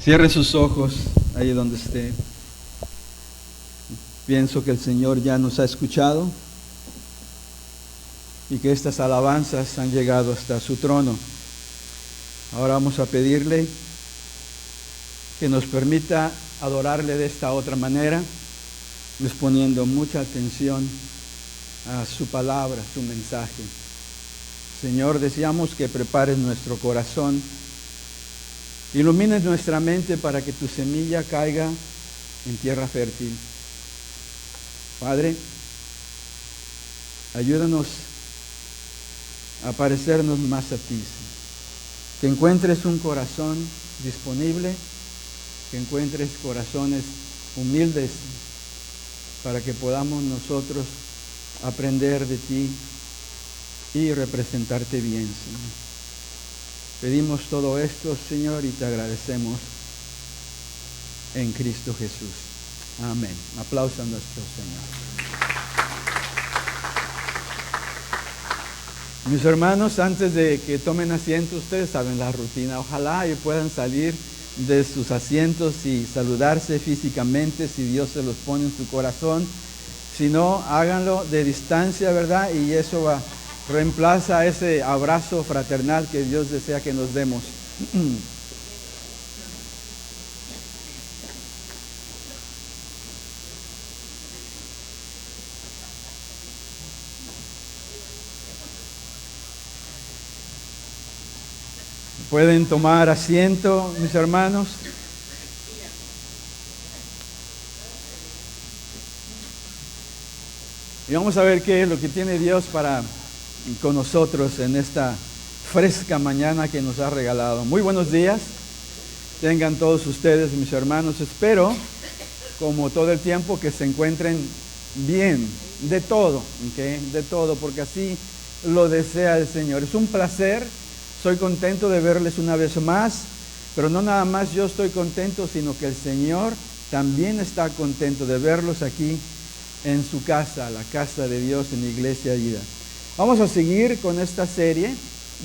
Cierre sus ojos ahí donde esté. Pienso que el Señor ya nos ha escuchado y que estas alabanzas han llegado hasta su trono. Ahora vamos a pedirle que nos permita adorarle de esta otra manera, poniendo mucha atención a su palabra, su mensaje. Señor, deseamos que prepares nuestro corazón, ilumines nuestra mente para que tu semilla caiga en tierra fértil. Padre, ayúdanos a parecernos más a ti. Que encuentres un corazón disponible, que encuentres corazones humildes para que podamos nosotros aprender de ti y representarte bien, Señor. Pedimos todo esto, Señor, y te agradecemos en Cristo Jesús. Amén. Aplausos a nuestro Señor. Mis hermanos, antes de que tomen asiento, ustedes saben la rutina. Ojalá y puedan salir de sus asientos y saludarse físicamente si Dios se los pone en su corazón. Si no, háganlo de distancia, ¿verdad? Y eso reemplaza ese abrazo fraternal que Dios desea que nos demos. Pueden tomar asiento, mis hermanos. Y vamos a ver qué es lo que tiene Dios con nosotros en esta fresca mañana que nos ha regalado. Muy buenos días. Tengan todos ustedes, mis hermanos. Espero, como todo el tiempo, que se encuentren bien, de todo, ¿okay? De todo, porque así lo desea el Señor. Es un placer. Estoy contento de verles una vez más, pero no nada más yo estoy contento, sino que el Señor también está contento de verlos aquí en su casa, la casa de Dios, en la Iglesia Vida. Vamos a seguir con esta serie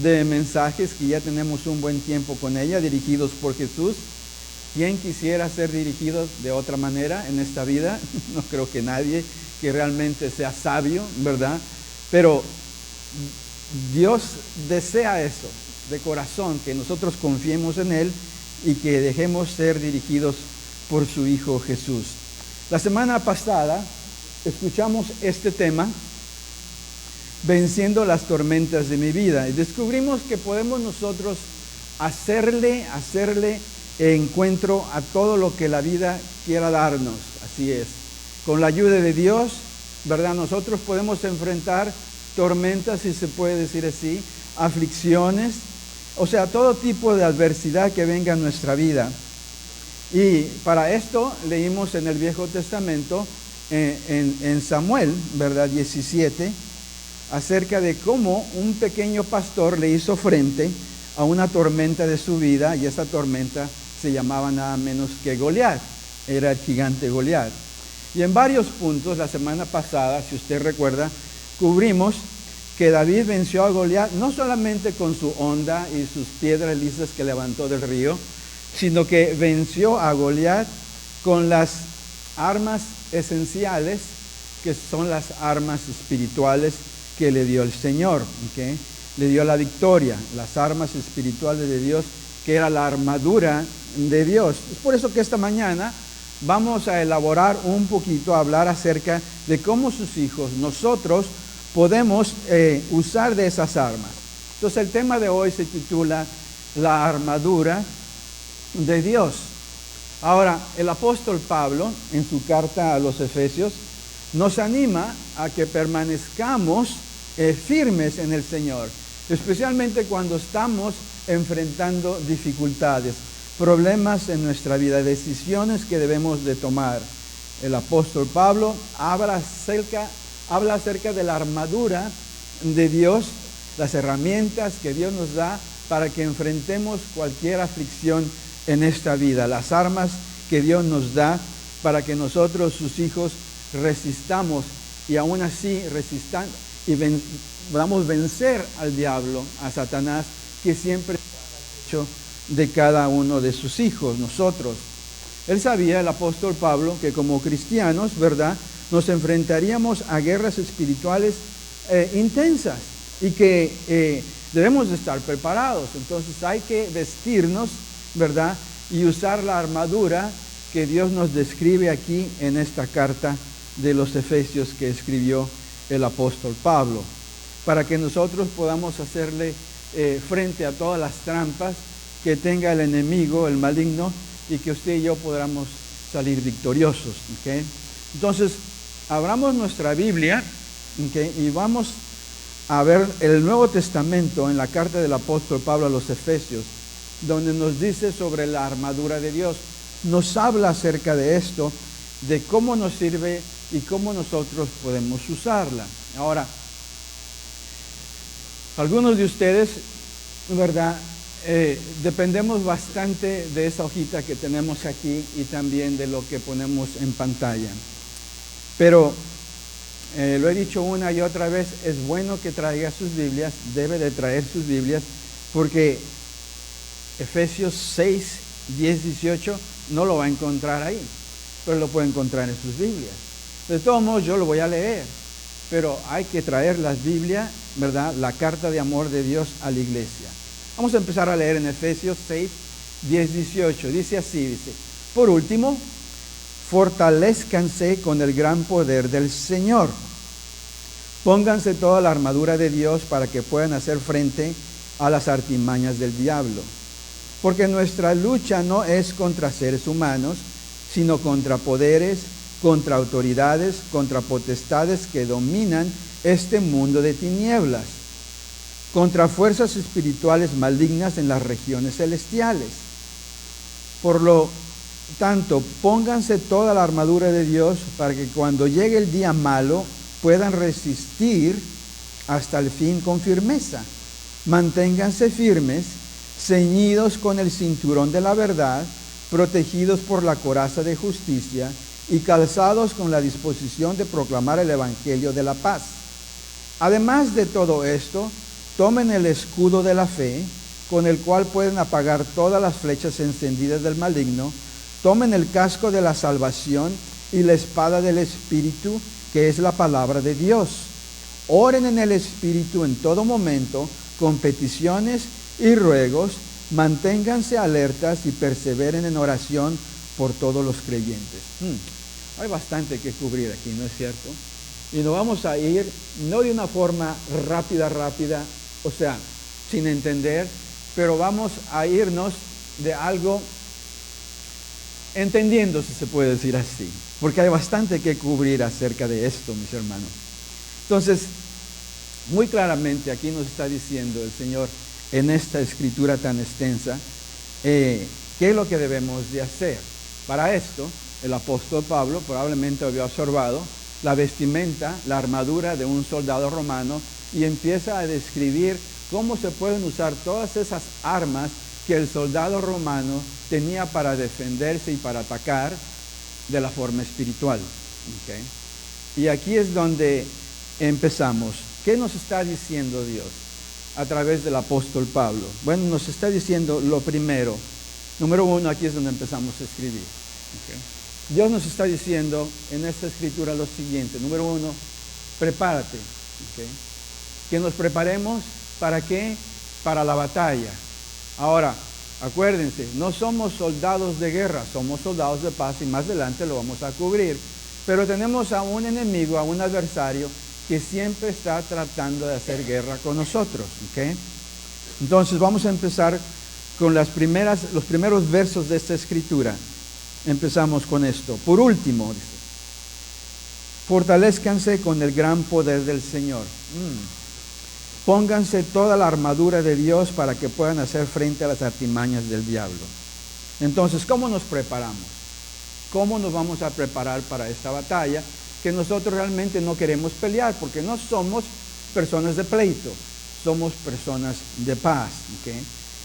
de mensajes que ya tenemos un buen tiempo con ella, dirigidos por Jesús. ¿Quién quisiera ser dirigido de otra manera en esta vida? No creo que nadie que realmente sea sabio, ¿verdad? Pero Dios desea eso de corazón, que nosotros confiemos en Él y que dejemos ser dirigidos por su Hijo Jesús. La semana pasada escuchamos este tema, venciendo las tormentas de mi vida, y descubrimos que podemos nosotros hacerle encuentro a todo lo que la vida quiera darnos. Así es, con la ayuda de Dios, ¿verdad? Nosotros podemos enfrentar tormentas, si se puede decir así, aflicciones, o sea, todo tipo de adversidad que venga en nuestra vida. Y para esto leímos en el Viejo Testamento, en Samuel, ¿verdad? 17, acerca de cómo un pequeño pastor le hizo frente a una tormenta de su vida, y esa tormenta se llamaba nada menos que Goliat, era el gigante Goliat. Y en varios puntos, la semana pasada, si usted recuerda, cubrimos que David venció a Goliat no solamente con su honda y sus piedras lisas que levantó del río, sino que venció a Goliat con las armas esenciales, que son las armas espirituales que le dio el Señor, ¿okay? Le dio la victoria, las armas espirituales de Dios, que era la armadura de Dios. Es por eso que esta mañana vamos a elaborar un poquito, a hablar acerca de cómo sus hijos, nosotros, podemos usar de esas armas. Entonces el tema de hoy se titula La armadura de Dios. Ahora, el apóstol Pablo, en su carta a los Efesios, nos anima a que permanezcamos firmes en el Señor, especialmente cuando estamos enfrentando dificultades, problemas en nuestra vida, decisiones que debemos de tomar. El apóstol Pablo habla acerca de la armadura de Dios, las herramientas que Dios nos da para que enfrentemos cualquier aflicción en esta vida, las armas que Dios nos da para que nosotros, sus hijos, resistamos y aún así podamos vencer al diablo, a Satanás, que siempre está hecho de cada uno de sus hijos, nosotros. Él sabía, el apóstol Pablo, que como cristianos, ¿verdad?, nos enfrentaríamos a guerras espirituales intensas y que debemos de estar preparados. Entonces hay que vestirnos, ¿verdad?, y usar la armadura que Dios nos describe aquí en esta carta de los Efesios que escribió el apóstol Pablo, para que nosotros podamos hacerle frente a todas las trampas que tenga el enemigo, el maligno, y que usted y yo podamos salir victoriosos. ¿Okay? Entonces, abramos nuestra Biblia, ¿okay?, y vamos a ver el Nuevo Testamento en la carta del apóstol Pablo a los Efesios, donde nos dice sobre la armadura de Dios. Nos habla acerca de esto, de cómo nos sirve y cómo nosotros podemos usarla. Ahora, algunos de ustedes, ¿verdad?, dependemos bastante de esa hojita que tenemos aquí y también de lo que ponemos en pantalla. Pero lo he dicho una y otra vez, es bueno que traiga sus Biblias, debe de traer sus Biblias, porque Efesios 6, 10, 18 no lo va a encontrar ahí, pero lo puede encontrar en sus Biblias. De todos modos, yo lo voy a leer, pero hay que traer las Biblias, ¿verdad?, la carta de amor de Dios a la iglesia. Vamos a empezar a leer en Efesios 6, 10, 18. Dice así, dice: por último, fortalézcanse con el gran poder del Señor. Pónganse toda la armadura de Dios para que puedan hacer frente a las artimañas del diablo. Porque nuestra lucha no es contra seres humanos, sino contra poderes, contra autoridades, contra potestades que dominan este mundo de tinieblas, contra fuerzas espirituales malignas en las regiones celestiales. Por lo tanto, pónganse toda la armadura de Dios para que cuando llegue el día malo puedan resistir hasta el fin con firmeza. Manténganse firmes, ceñidos con el cinturón de la verdad, protegidos por la coraza de justicia y calzados con la disposición de proclamar el evangelio de la paz. Además de todo esto, tomen el escudo de la fe, con el cual pueden apagar todas las flechas encendidas del maligno. Tomen el casco de la salvación y la espada del Espíritu, que es la palabra de Dios. Oren en el Espíritu en todo momento, con peticiones y ruegos. Manténganse alertas y perseveren en oración por todos los creyentes. Hay bastante que cubrir aquí, ¿no es cierto? Y nos vamos a ir, no de una forma rápida, o sea, sin entender, pero vamos a irnos de algo entendiendo, si se puede decir así, porque hay bastante que cubrir acerca de esto, mis hermanos. Entonces, muy claramente aquí nos está diciendo el Señor en esta escritura tan extensa, qué es lo que debemos de hacer. Para esto, el apóstol Pablo probablemente había observado la vestimenta, la armadura de un soldado romano, y empieza a describir cómo se pueden usar todas esas armas que el soldado romano tenía para defenderse y para atacar de la forma espiritual. ¿Okay? Y aquí es donde empezamos. ¿Qué nos está diciendo Dios a través del apóstol Pablo? Bueno, nos está diciendo lo primero. Número uno, aquí es donde empezamos a escribir. ¿Okay? Dios nos está diciendo en esta escritura lo siguiente. Número uno, prepárate. ¿Okay? Que nos preparemos, ¿para qué? Para la batalla. Ahora, acuérdense, no somos soldados de guerra, somos soldados de paz, y más adelante lo vamos a cubrir. Pero tenemos a un enemigo, a un adversario que siempre está tratando de hacer guerra con nosotros. ¿Okay? Entonces vamos a empezar con los primeros versos de esta escritura. Empezamos con esto. Por último, dice: fortalézcanse con el gran poder del Señor. Pónganse toda la armadura de Dios para que puedan hacer frente a las artimañas del diablo. Entonces, ¿cómo nos preparamos? ¿Cómo nos vamos a preparar para esta batalla que nosotros realmente no queremos pelear? Porque no somos personas de pleito, somos personas de paz. ¿Okay?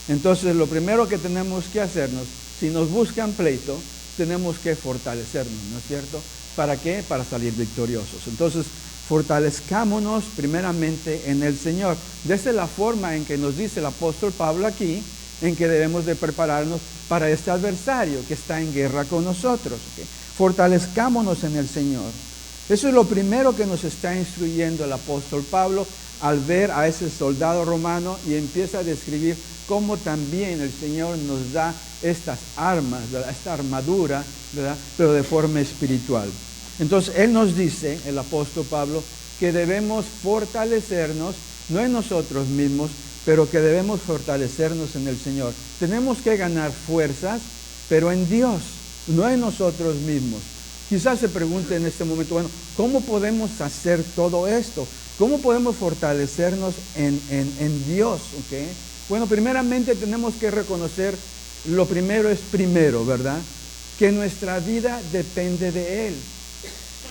Entonces, lo primero que tenemos que hacernos, si nos buscan pleito, tenemos que fortalecernos, ¿no es cierto? ¿Para qué? Para salir victoriosos. Entonces, fortalezcámonos primeramente en el Señor. De esa es la forma en que nos dice el apóstol Pablo aquí, en que debemos de prepararnos para este adversario que está en guerra con nosotros. ¿Okay? Fortalezcámonos en el Señor. Eso es lo primero que nos está instruyendo el apóstol Pablo al ver a ese soldado romano, y empieza a describir cómo también el Señor nos da estas armas, ¿verdad? Esta armadura, ¿verdad? Pero de forma espiritual. Entonces Él nos dice, el apóstol Pablo, que debemos fortalecernos, no en nosotros mismos, pero que debemos fortalecernos en el Señor. Tenemos que ganar fuerzas, pero en Dios, no en nosotros mismos. Quizás se pregunte en este momento, bueno, ¿cómo podemos hacer todo esto? ¿Cómo podemos fortalecernos en Dios? ¿Okay? Bueno, primeramente tenemos que reconocer, lo primero es primero, ¿verdad? Que nuestra vida depende de Él.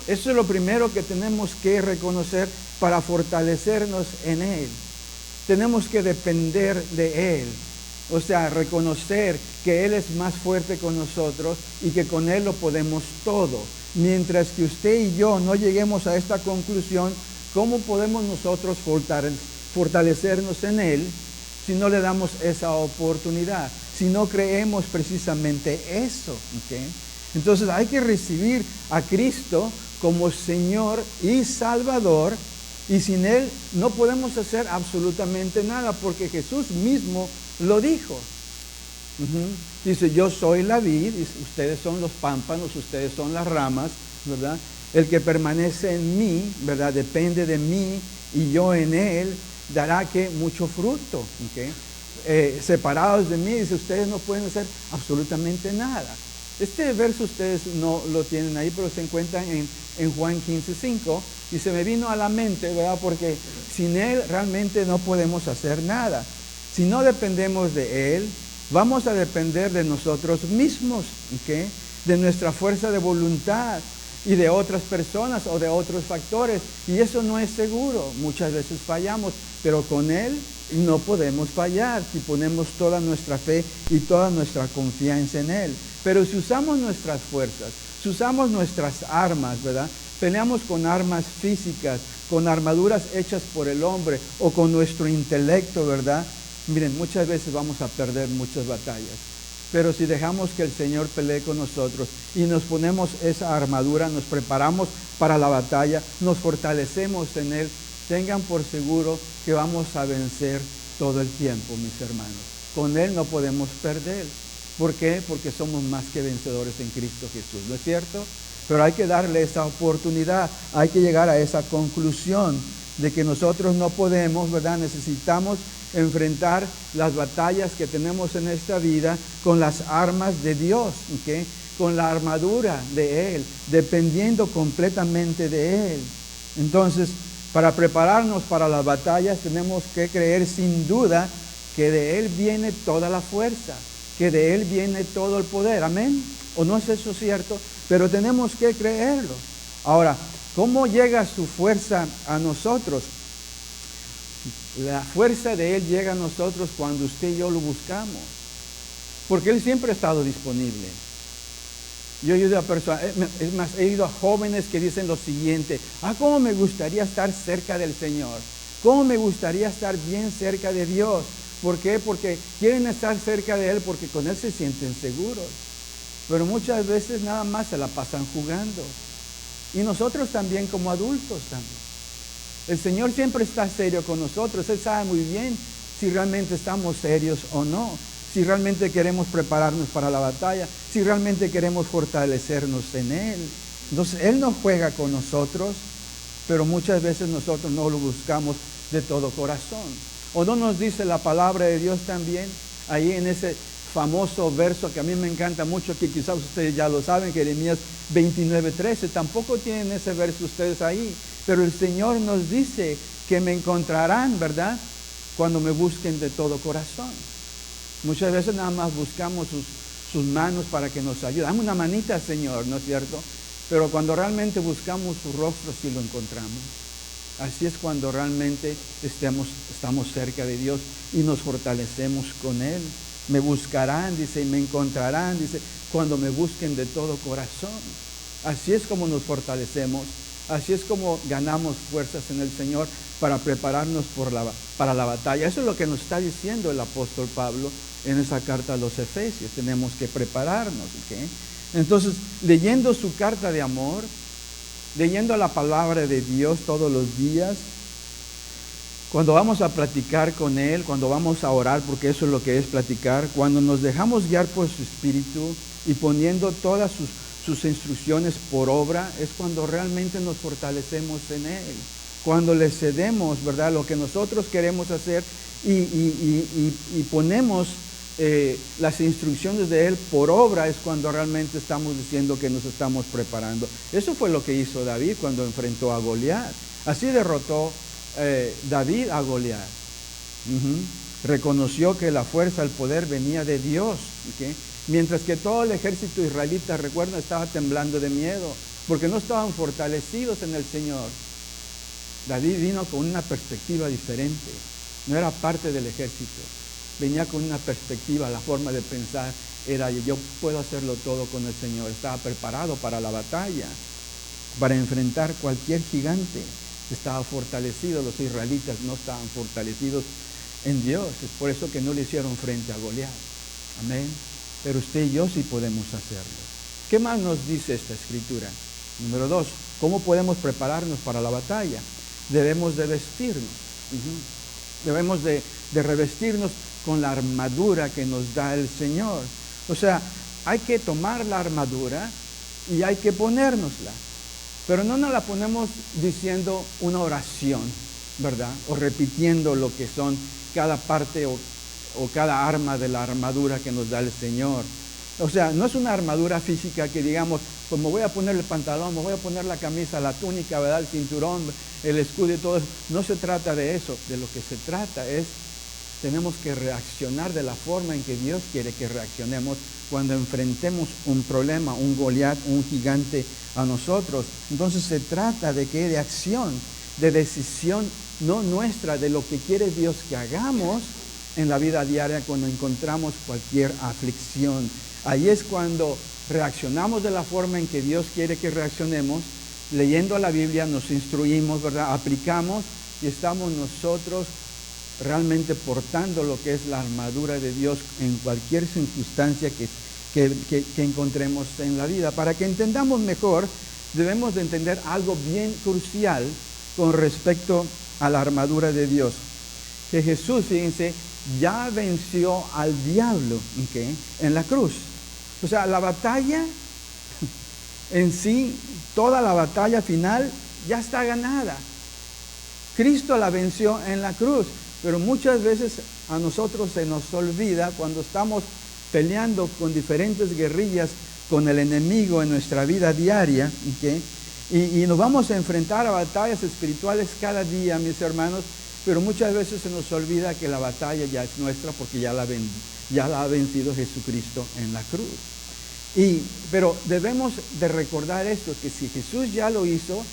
Eso es lo primero que tenemos que reconocer para fortalecernos en Él. Tenemos que depender de Él. O sea, reconocer que Él es más fuerte con nosotros y que con Él lo podemos todo. Mientras que usted y yo no lleguemos a esta conclusión, ¿cómo podemos nosotros fortalecernos en Él si no le damos esa oportunidad? Si no creemos precisamente eso. ¿Okay? Entonces hay que recibir a Cristo como Señor y Salvador, y sin Él no podemos hacer absolutamente nada, porque Jesús mismo lo dijo. Dice, yo soy la vid, ustedes son los pámpanos, ustedes son las ramas, ¿verdad? El que permanece en mí, ¿verdad? Depende de mí y yo en Él, dará que mucho fruto. ¿Okay? Separados de mí, dice, ustedes no pueden hacer absolutamente nada. Este verso ustedes no lo tienen ahí, pero se encuentra en Juan 15:5, y se me vino a la mente, ¿verdad? Porque sin Él realmente no podemos hacer nada. Si no dependemos de Él, vamos a depender de nosotros mismos, ¿okay? De nuestra fuerza de voluntad y de otras personas o de otros factores, y eso no es seguro. Muchas veces fallamos, pero con Él no podemos fallar si ponemos toda nuestra fe y toda nuestra confianza en Él. Pero si usamos nuestras fuerzas, si usamos nuestras armas, ¿verdad? Peleamos con armas físicas, con armaduras hechas por el hombre o con nuestro intelecto, ¿verdad? Miren, muchas veces vamos a perder muchas batallas. Pero si dejamos que el Señor pelee con nosotros y nos ponemos esa armadura, nos preparamos para la batalla, nos fortalecemos en Él, tengan por seguro que vamos a vencer todo el tiempo, mis hermanos. Con Él no podemos perder. ¿Por qué? Porque somos más que vencedores en Cristo Jesús, ¿no es cierto? Pero hay que darle esa oportunidad, hay que llegar a esa conclusión de que nosotros no podemos, ¿verdad? Necesitamos enfrentar las batallas que tenemos en esta vida con las armas de Dios, ¿okay? Con la armadura de Él, dependiendo completamente de Él. Entonces, para prepararnos para las batallas tenemos que creer sin duda que de Él viene toda la fuerza, que de Él viene todo el poder. ¿Amén? ¿O no es eso cierto? Pero tenemos que creerlo. Ahora, ¿cómo llega su fuerza a nosotros? La fuerza de Él llega a nosotros cuando usted y yo lo buscamos. Porque Él siempre ha estado disponible. Yo he oído a personas, es más, he oído a jóvenes que dicen lo siguiente: ¿cómo me gustaría estar cerca del Señor? ¿Cómo me gustaría estar bien cerca de Dios? ¿Por qué? Porque quieren estar cerca de Él porque con Él se sienten seguros. Pero muchas veces nada más se la pasan jugando. Y nosotros también como adultos también. El Señor siempre está serio con nosotros. Él sabe muy bien si realmente estamos serios o no. Si realmente queremos prepararnos para la batalla. Si realmente queremos fortalecernos en Él. Entonces, Él no juega con nosotros, pero muchas veces nosotros no lo buscamos de todo corazón. ¿O no nos dice la palabra de Dios también? Ahí en ese famoso verso que a mí me encanta mucho, que quizás ustedes ya lo saben, Jeremías 29:13. Tampoco tienen ese verso ustedes ahí. Pero el Señor nos dice que me encontrarán, ¿verdad? Cuando me busquen de todo corazón. Muchas veces nada más buscamos sus manos para que nos ayuden. Dame una manita, Señor, ¿no es cierto? Pero cuando realmente buscamos su rostro, sí lo encontramos. Así es cuando realmente estamos cerca de Dios y nos fortalecemos con Él. Me buscarán, dice, y me encontrarán, dice, cuando me busquen de todo corazón. Así es como nos fortalecemos Así es como ganamos fuerzas en el Señor para prepararnos para la batalla. Eso es lo que nos está diciendo el apóstol Pablo en esa carta a los Efesios. Tenemos que prepararnos. ¿Okay? Entonces, leyendo su carta de amor, leyendo la palabra de Dios todos los días, cuando vamos a platicar con Él, cuando vamos a orar, porque eso es lo que es platicar, cuando nos dejamos guiar por su Espíritu y poniendo todas sus instrucciones por obra, es cuando realmente nos fortalecemos en Él. Cuando le cedemos, ¿verdad?, lo que nosotros queremos hacer y ponemos las instrucciones de Él por obra, es cuando realmente estamos diciendo que nos estamos preparando. Eso fue lo que hizo David cuando enfrentó a Goliat. Así derrotó David a Goliat. Reconoció que la fuerza, el poder venía de Dios. ¿Okay? Mientras que todo el ejército israelita, recuerda, estaba temblando de miedo, porque no estaban fortalecidos en el Señor. David vino con una perspectiva diferente. No era parte del ejército. Venía con una perspectiva, la forma de pensar era: yo puedo hacerlo todo con el Señor. Estaba preparado para la batalla, para enfrentar cualquier gigante. Estaba fortalecido. Los israelitas no estaban fortalecidos en Dios. Es por eso que no le hicieron frente a Goliat. Amén. Pero usted y yo sí podemos hacerlo. ¿Qué más nos dice esta escritura? Número 2, ¿cómo podemos prepararnos para la batalla? Debemos de vestirnos. Debemos de revestirnos con la armadura que nos da el Señor. O sea, hay que tomar la armadura y hay que ponérnosla. Pero no nos la ponemos diciendo una oración, ¿verdad? O repitiendo lo que son cada parte o cada arma de la armadura que nos da el Señor. O sea, no es una armadura física que digamos, pues me voy a poner el pantalón, me voy a poner la camisa, la túnica, ¿verdad?, el cinturón, el escudo y todo eso. No se trata de eso. De lo que se trata es, tenemos que reaccionar de la forma en que Dios quiere que reaccionemos cuando enfrentemos un problema, un Goliat, un gigante a nosotros. Entonces se trata de que de acción, de decisión, no nuestra, de lo que quiere Dios que hagamos en la vida diaria cuando encontramos cualquier aflicción. Ahí es cuando reaccionamos de la forma en que Dios quiere que reaccionemos. Leyendo la Biblia nos instruimos, ¿verdad? Aplicamos y estamos nosotros realmente portando lo que es la armadura de Dios en cualquier circunstancia que encontremos en la vida. Para que entendamos mejor, debemos de entender algo bien crucial con respecto a la armadura de Dios. Que Jesús, fíjense, ya venció al diablo, ¿okay?, en la cruz. O sea, la batalla en sí, toda la batalla final ya está ganada. Cristo la venció en la cruz, pero muchas veces a nosotros se nos olvida cuando estamos peleando con diferentes guerrillas con el enemigo en nuestra vida diaria, ¿okay?, y nos vamos a enfrentar a batallas espirituales cada día, mis hermanos, pero muchas veces se nos olvida que la batalla ya es nuestra porque ya la ha vencido Jesucristo en la cruz. Pero debemos de recordar esto, que si Jesús ya lo hizo,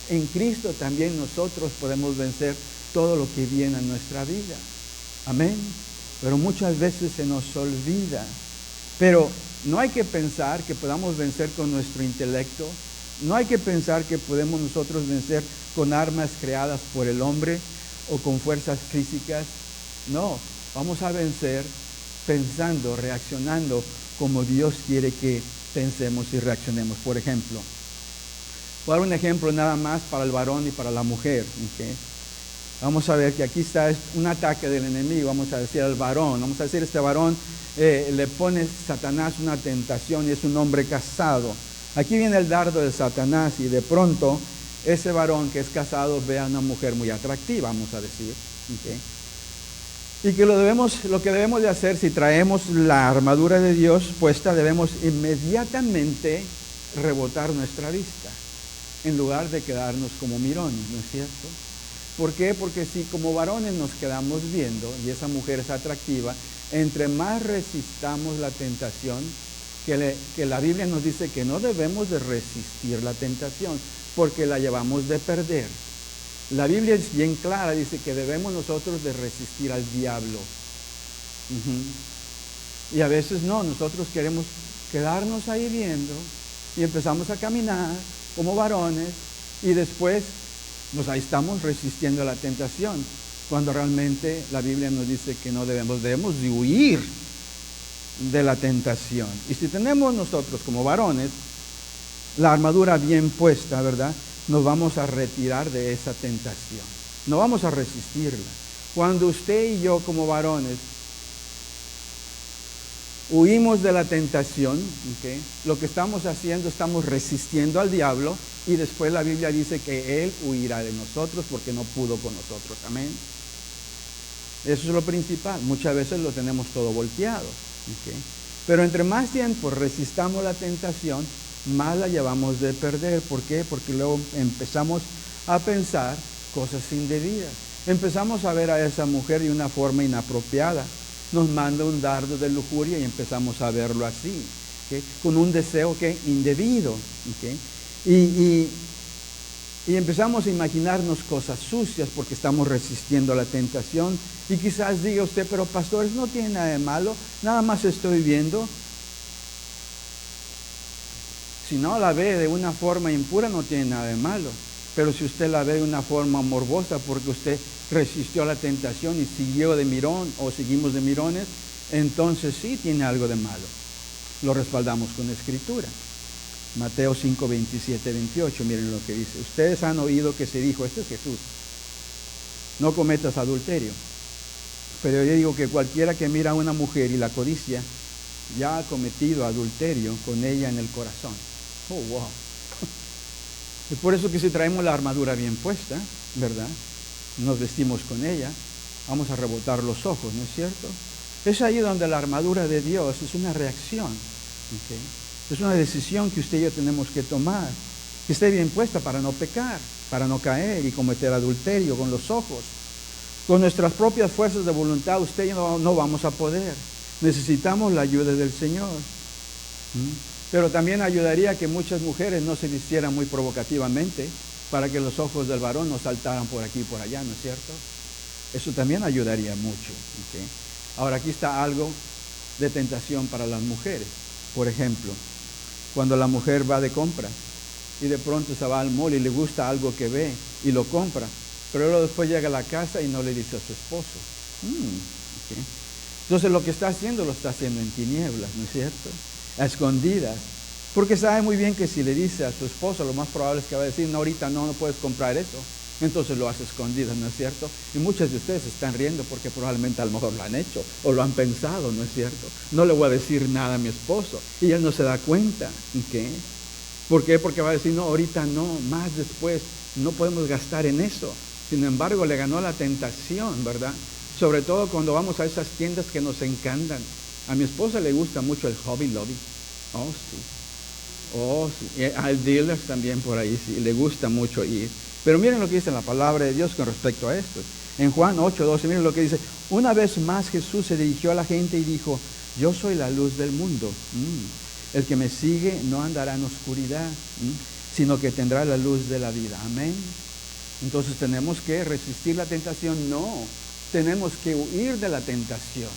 en Cristo también nosotros podemos vencer todo lo que viene a nuestra vida. Amén. Pero muchas veces se nos olvida. Pero no hay que pensar que podamos vencer con nuestro intelecto. No hay que pensar que podemos nosotros vencer con armas creadas por el hombre o con fuerzas físicas. No, vamos a vencer pensando, reaccionando como Dios quiere que pensemos y reaccionemos. Por ejemplo, voy a dar un ejemplo nada más para el varón y para la mujer. ¿Okay? Vamos a ver que aquí está un ataque del enemigo. Vamos a decir al varón, vamos a decir este varón le pone Satanás una tentación y es un hombre casado. Aquí viene el dardo de Satanás y de pronto ese varón que es casado ve a una mujer muy atractiva, vamos a decir. ¿Okay? Y que lo que debemos de hacer, si traemos la armadura de Dios puesta, debemos inmediatamente rebotar nuestra vista, en lugar de quedarnos como mirones, ¿no es cierto? ¿Por qué? Porque si como varones nos quedamos viendo y esa mujer es atractiva, entre más resistamos la tentación, que la Biblia nos dice que no debemos de resistir la tentación, porque la llevamos de perder. La Biblia es bien clara, dice que debemos nosotros de resistir al diablo. Y a veces no, nosotros queremos quedarnos ahí viendo y empezamos a caminar como varones Y después, pues ahí estamos resistiendo a la tentación, cuando realmente la Biblia nos dice que no debemos de huir de la tentación. Y si tenemos nosotros como varones la armadura bien puesta, ¿verdad?, nos vamos a retirar de esa tentación, no vamos a resistirla. Cuando usted y yo como varones huimos de la tentación, ¿okay?, lo que estamos haciendo, estamos resistiendo al diablo, y después la Biblia dice que él huirá de nosotros porque no pudo con nosotros. Amén. Eso es lo principal. Muchas veces lo tenemos todo volteado, ¿okay? Pero entre más tiempo resistamos la tentación, más la llevamos de perder. ¿Por qué? Porque luego empezamos a pensar cosas indebidas. Empezamos a ver a esa mujer de una forma inapropiada. Nos manda un dardo de lujuria y empezamos a verlo así, ¿okay?, con un deseo indebido, ¿okay? Y empezamos a imaginarnos cosas sucias porque estamos resistiendo a la tentación. Y quizás diga usted, pero pastor, no tiene nada de malo, nada más estoy viendo. Si no la ve de una forma impura, no tiene nada de malo. Pero si usted la ve de una forma morbosa porque usted resistió a la tentación y siguió de mirón o seguimos de mirones, entonces sí tiene algo de malo. Lo respaldamos con escritura. Mateo 5, 27, 28, miren lo que dice. Ustedes han oído que se dijo, este es Jesús, no cometas adulterio. Pero yo digo que cualquiera que mira a una mujer y la codicia, ya ha cometido adulterio con ella en el corazón. Oh, wow. Es por eso que si traemos la armadura bien puesta, ¿verdad?, nos vestimos con ella, vamos a rebotar los ojos, ¿no es cierto? Es ahí donde la armadura de Dios es una reacción, ¿okay? Es una decisión que usted y yo tenemos que tomar, que esté bien puesta para no pecar, para no caer y cometer adulterio con los ojos. Con nuestras propias fuerzas de voluntad usted y yo no vamos a poder. Necesitamos la ayuda del Señor. Pero también ayudaría que muchas mujeres no se vistieran muy provocativamente para que los ojos del varón no saltaran por aquí y por allá, ¿no es cierto? Eso también ayudaría mucho, ¿okay? Ahora aquí está algo de tentación para las mujeres. Por ejemplo, cuando la mujer va de compras y de pronto se va al mall y le gusta algo que ve y lo compra, pero luego después llega a la casa y no le dice a su esposo. ¿Okay? Entonces lo que está haciendo lo está haciendo en tinieblas, ¿no es cierto?, a escondidas, porque sabe muy bien que si le dice a su esposo, lo más probable es que va a decir, no, ahorita no puedes comprar eso. Entonces lo hace escondidas, ¿no es cierto? Y muchas de ustedes se están riendo porque probablemente a lo mejor lo han hecho o lo han pensado, ¿no es cierto? No le voy a decir nada a mi esposo y él no se da cuenta. ¿Okay? ¿Por qué? Porque va a decir, no, ahorita no, más después, no podemos gastar en eso. Sin embargo, le ganó la tentación, ¿verdad? Sobre todo cuando vamos a esas tiendas que nos encantan. A mi esposa le gusta mucho el Hobby Lobby. Oh, sí. Oh, sí. Al dealers también por ahí, sí. Le gusta mucho ir. Pero miren lo que dice la palabra de Dios con respecto a esto. En Juan 8, 12, miren lo que dice. Una vez más Jesús se dirigió a la gente y dijo, yo soy la luz del mundo. El que me sigue no andará en oscuridad, sino que tendrá la luz de la vida. Amén. Entonces tenemos que resistir la tentación. No, tenemos que huir de la tentación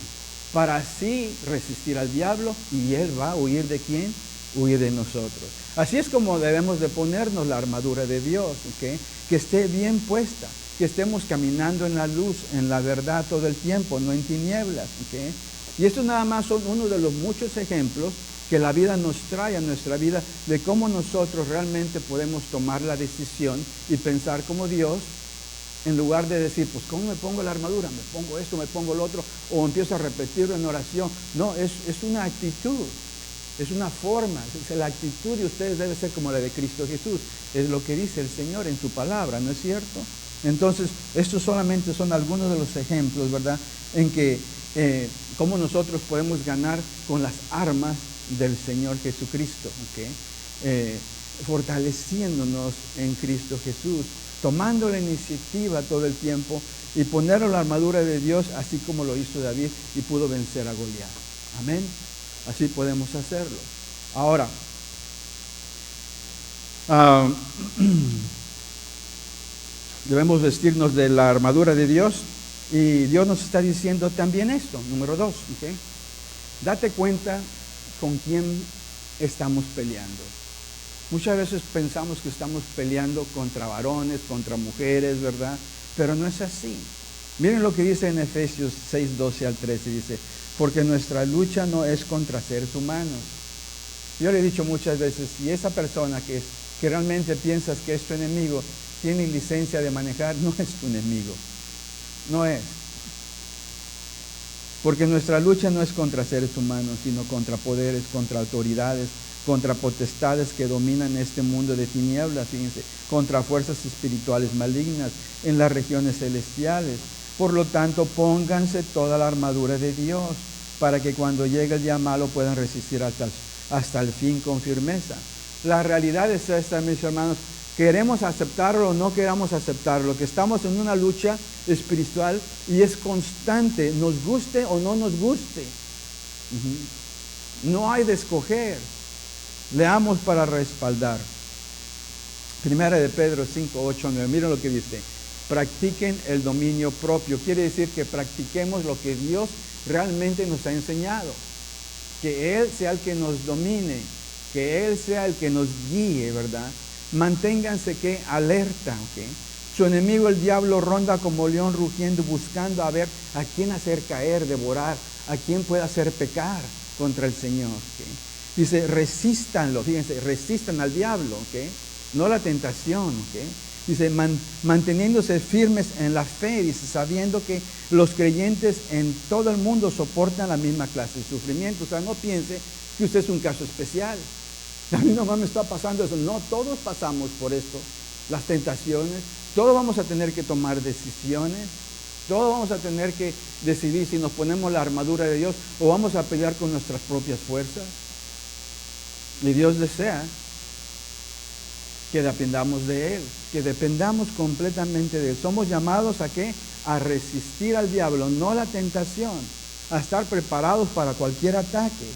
para así resistir al diablo y él va a huir ¿de quién? Huir de nosotros. Así es como debemos de ponernos la armadura de Dios, ¿okay? Que esté bien puesta, que estemos caminando en la luz, en la verdad todo el tiempo, no en tinieblas, ¿okay? Y estos nada más son uno de los muchos ejemplos que la vida nos trae a nuestra vida de cómo nosotros realmente podemos tomar la decisión y pensar como Dios, en lugar de decir, pues ¿cómo me pongo la armadura? Me pongo esto, me pongo lo otro, o empiezo a repetirlo en oración. No, es una actitud, es una forma, es la actitud de ustedes debe ser como la de Cristo Jesús. Es lo que dice el Señor en su palabra, ¿no es cierto? Entonces, estos solamente son algunos de los ejemplos, ¿verdad? En que cómo nosotros podemos ganar con las armas del Señor Jesucristo, ¿okay? Fortaleciéndonos en Cristo Jesús, tomando la iniciativa todo el tiempo y poner la armadura de Dios, así como lo hizo David y pudo vencer a Goliat. Amén. Así podemos hacerlo. Ahora, debemos vestirnos de la armadura de Dios y Dios nos está diciendo también esto, número 2, ¿okay? Date cuenta con quién estamos peleando. Muchas veces pensamos que estamos peleando contra varones, contra mujeres, ¿verdad? Pero no es así. Miren lo que dice en Efesios 6, 12 al 13, dice, porque nuestra lucha no es contra seres humanos. Yo le he dicho muchas veces, si esa persona que realmente piensas que es tu enemigo, tiene licencia de manejar, no es tu enemigo. No es. Porque nuestra lucha no es contra seres humanos, sino contra poderes, contra autoridades, contra potestades que dominan este mundo de tinieblas, fíjense, contra fuerzas espirituales malignas en las regiones celestiales. Por lo tanto, pónganse toda la armadura de Dios, para que cuando llegue el día malo puedan resistir hasta el fin con firmeza. La realidad es esta, mis hermanos, queremos aceptarlo o no queramos aceptarlo, que estamos en una lucha espiritual y es constante, nos guste o no nos guste. No hay de escoger. Leamos para respaldar. Primera de Pedro 5, 8, 9. Miren lo que dice. Practiquen el dominio propio. Quiere decir que practiquemos lo que Dios realmente nos ha enseñado. Que Él sea el que nos domine. Que Él sea el que nos guíe, ¿verdad? Manténganse alerta, ¿ok? Su enemigo el diablo ronda como león rugiendo, buscando a ver a quién hacer caer, devorar, a quién puede hacer pecar contra el Señor, ¿ok? Dice, resístanlo, fíjense, resistan al diablo, ¿ok? No la tentación, ¿ok? Dice, manteniéndose firmes en la fe, dice, sabiendo que los creyentes en todo el mundo soportan la misma clase de sufrimiento. O sea, no piense que usted es un caso especial. A mí nomás me está pasando eso. No, todos pasamos por esto, las tentaciones. Todos vamos a tener que tomar decisiones. Todos vamos a tener que decidir si nos ponemos la armadura de Dios o vamos a pelear con nuestras propias fuerzas. Y Dios desea que dependamos de Él, que dependamos completamente de Él. Somos llamados ¿a qué? A resistir al diablo, no la tentación, a estar preparados para cualquier ataque,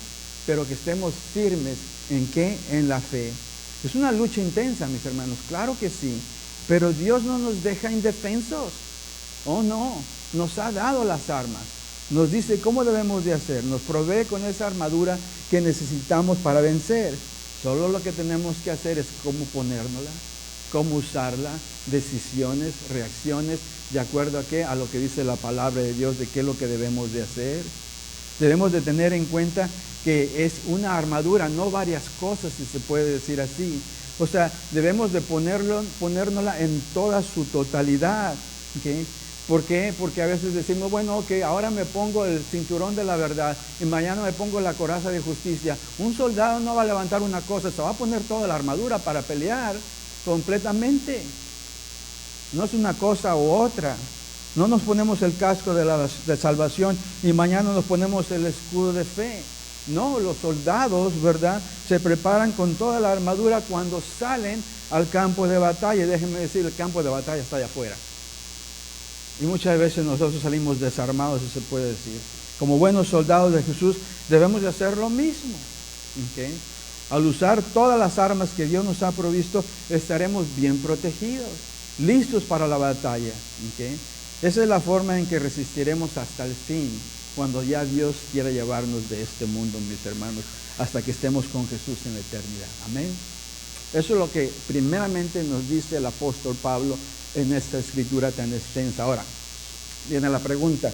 pero que estemos firmes ¿en qué? En la fe. Es una lucha intensa, mis hermanos, claro que sí, pero Dios no nos deja indefensos. Oh no, nos ha dado las armas. Nos dice cómo debemos de hacer, nos provee con esa armadura que necesitamos para vencer. Solo lo que tenemos que hacer es cómo ponérnosla, cómo usarla, decisiones, reacciones, de acuerdo a qué, a lo que dice la palabra de Dios, de qué es lo que debemos de hacer. Debemos de tener en cuenta que es una armadura, no varias cosas, si se puede decir así. O sea, debemos de ponérnosla en toda su totalidad, ¿okay? ¿Por qué? Porque a veces decimos, bueno, ok, ahora me pongo el cinturón de la verdad y mañana me pongo la coraza de justicia. Un soldado no va a levantar una cosa, se va a poner toda la armadura para pelear completamente. No es una cosa u otra. No nos ponemos el casco de salvación y mañana nos ponemos el escudo de fe. No, los soldados, ¿verdad?, se preparan con toda la armadura cuando salen al campo de batalla. Déjenme decir, el campo de batalla está allá afuera. Y muchas veces nosotros salimos desarmados, si se puede decir. Como buenos soldados de Jesús, debemos de hacer lo mismo. ¿Okay? Al usar todas las armas que Dios nos ha provisto, estaremos bien protegidos, listos para la batalla. ¿Okay? Esa es la forma en que resistiremos hasta el fin, cuando ya Dios quiera llevarnos de este mundo, mis hermanos, hasta que estemos con Jesús en la eternidad. Amén. Eso es lo que primeramente nos dice el apóstol Pablo en esta escritura tan extensa. Ahora, viene la pregunta,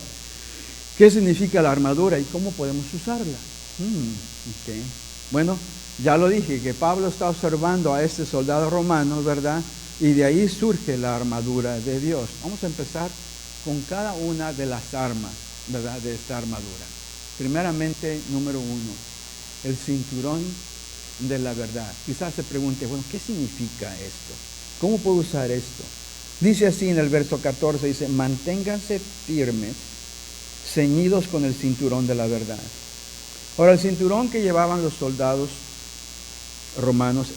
¿qué significa la armadura y cómo podemos usarla? Okay. Bueno, ya lo dije, que Pablo está observando a este soldado romano, ¿verdad? Y de ahí surge la armadura de Dios. Vamos a empezar con cada una de las armas, ¿verdad?, de esta armadura. Primeramente, número 1, el cinturón de la verdad. Quizás se pregunte, bueno, ¿qué significa esto? ¿Cómo puedo usar esto? Dice así en el verso 14, dice, manténganse firmes, ceñidos con el cinturón de la verdad. Ahora, el cinturón que llevaban los soldados romanos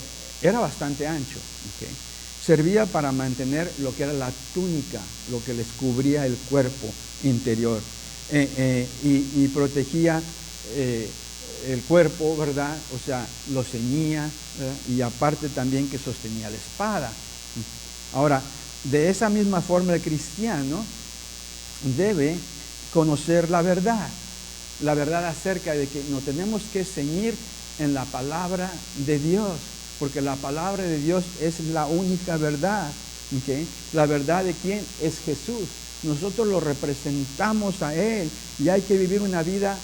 era bastante ancho, ¿okay? Servía para mantener lo que era la túnica, lo que les cubría el cuerpo interior, y protegía el cuerpo, ¿verdad? O sea, lo ceñía, ¿verdad? Y aparte también que sostenía la espada. Ahora, de esa misma forma el cristiano debe conocer la verdad acerca de que nos tenemos que ceñir en la palabra de Dios. porque la palabra de Dios es la única verdad. ¿Okay? ¿La verdad de quién? Es Jesús. Nosotros lo representamos a Él y hay que vivir una vida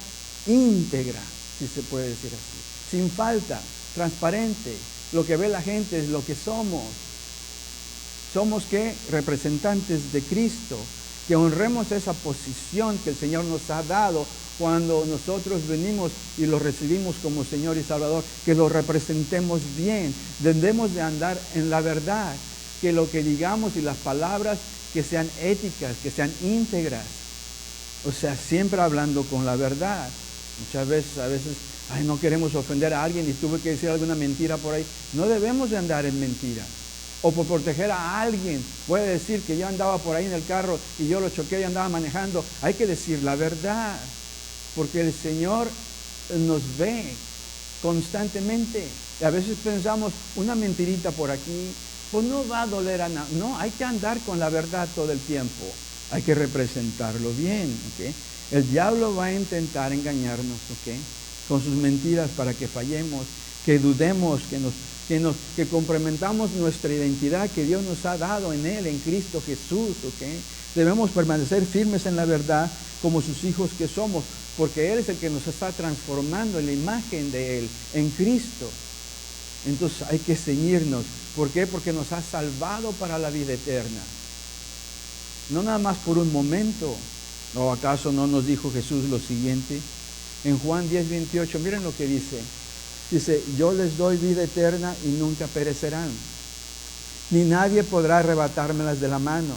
íntegra, si se puede decir así, sin falta, transparente. Lo que ve la gente es lo que somos. Somos ¿qué? Representantes de Cristo. Que honremos esa posición que el Señor nos ha dado cuando nosotros venimos y lo recibimos como Señor y Salvador, que lo representemos bien. Debemos de andar en la verdad, que lo que digamos y las palabras que sean éticas, que sean íntegras. O sea, siempre hablando con la verdad. Muchas veces, no queremos ofender a alguien y tuve que decir alguna mentira por ahí. No debemos de andar en mentira. O por proteger a alguien, puede decir que yo andaba por ahí en el carro y yo lo choqué y andaba manejando. Hay que decir la verdad, porque el Señor nos ve constantemente. Y a veces pensamos, una mentirita por aquí, pues no va a doler a nada. No, hay que andar con la verdad todo el tiempo. Hay que representarlo bien. ¿Okay? El diablo va a intentar engañarnos, ¿okay? Con sus mentiras para que fallemos, que dudemos, que complementamos nuestra identidad que Dios nos ha dado en Él, en Cristo Jesús. ¿Okay? Debemos permanecer firmes en la verdad como sus hijos que somos, porque Él es el que nos está transformando en la imagen de Él, en Cristo. Entonces hay que ceñirnos. ¿Por qué? Porque nos ha salvado para la vida eterna. No nada más por un momento. ¿O acaso no nos dijo Jesús lo siguiente? En Juan 10:28, miren lo que dice. Dice, yo les doy vida eterna y nunca perecerán. Ni nadie podrá arrebatármelas de la mano.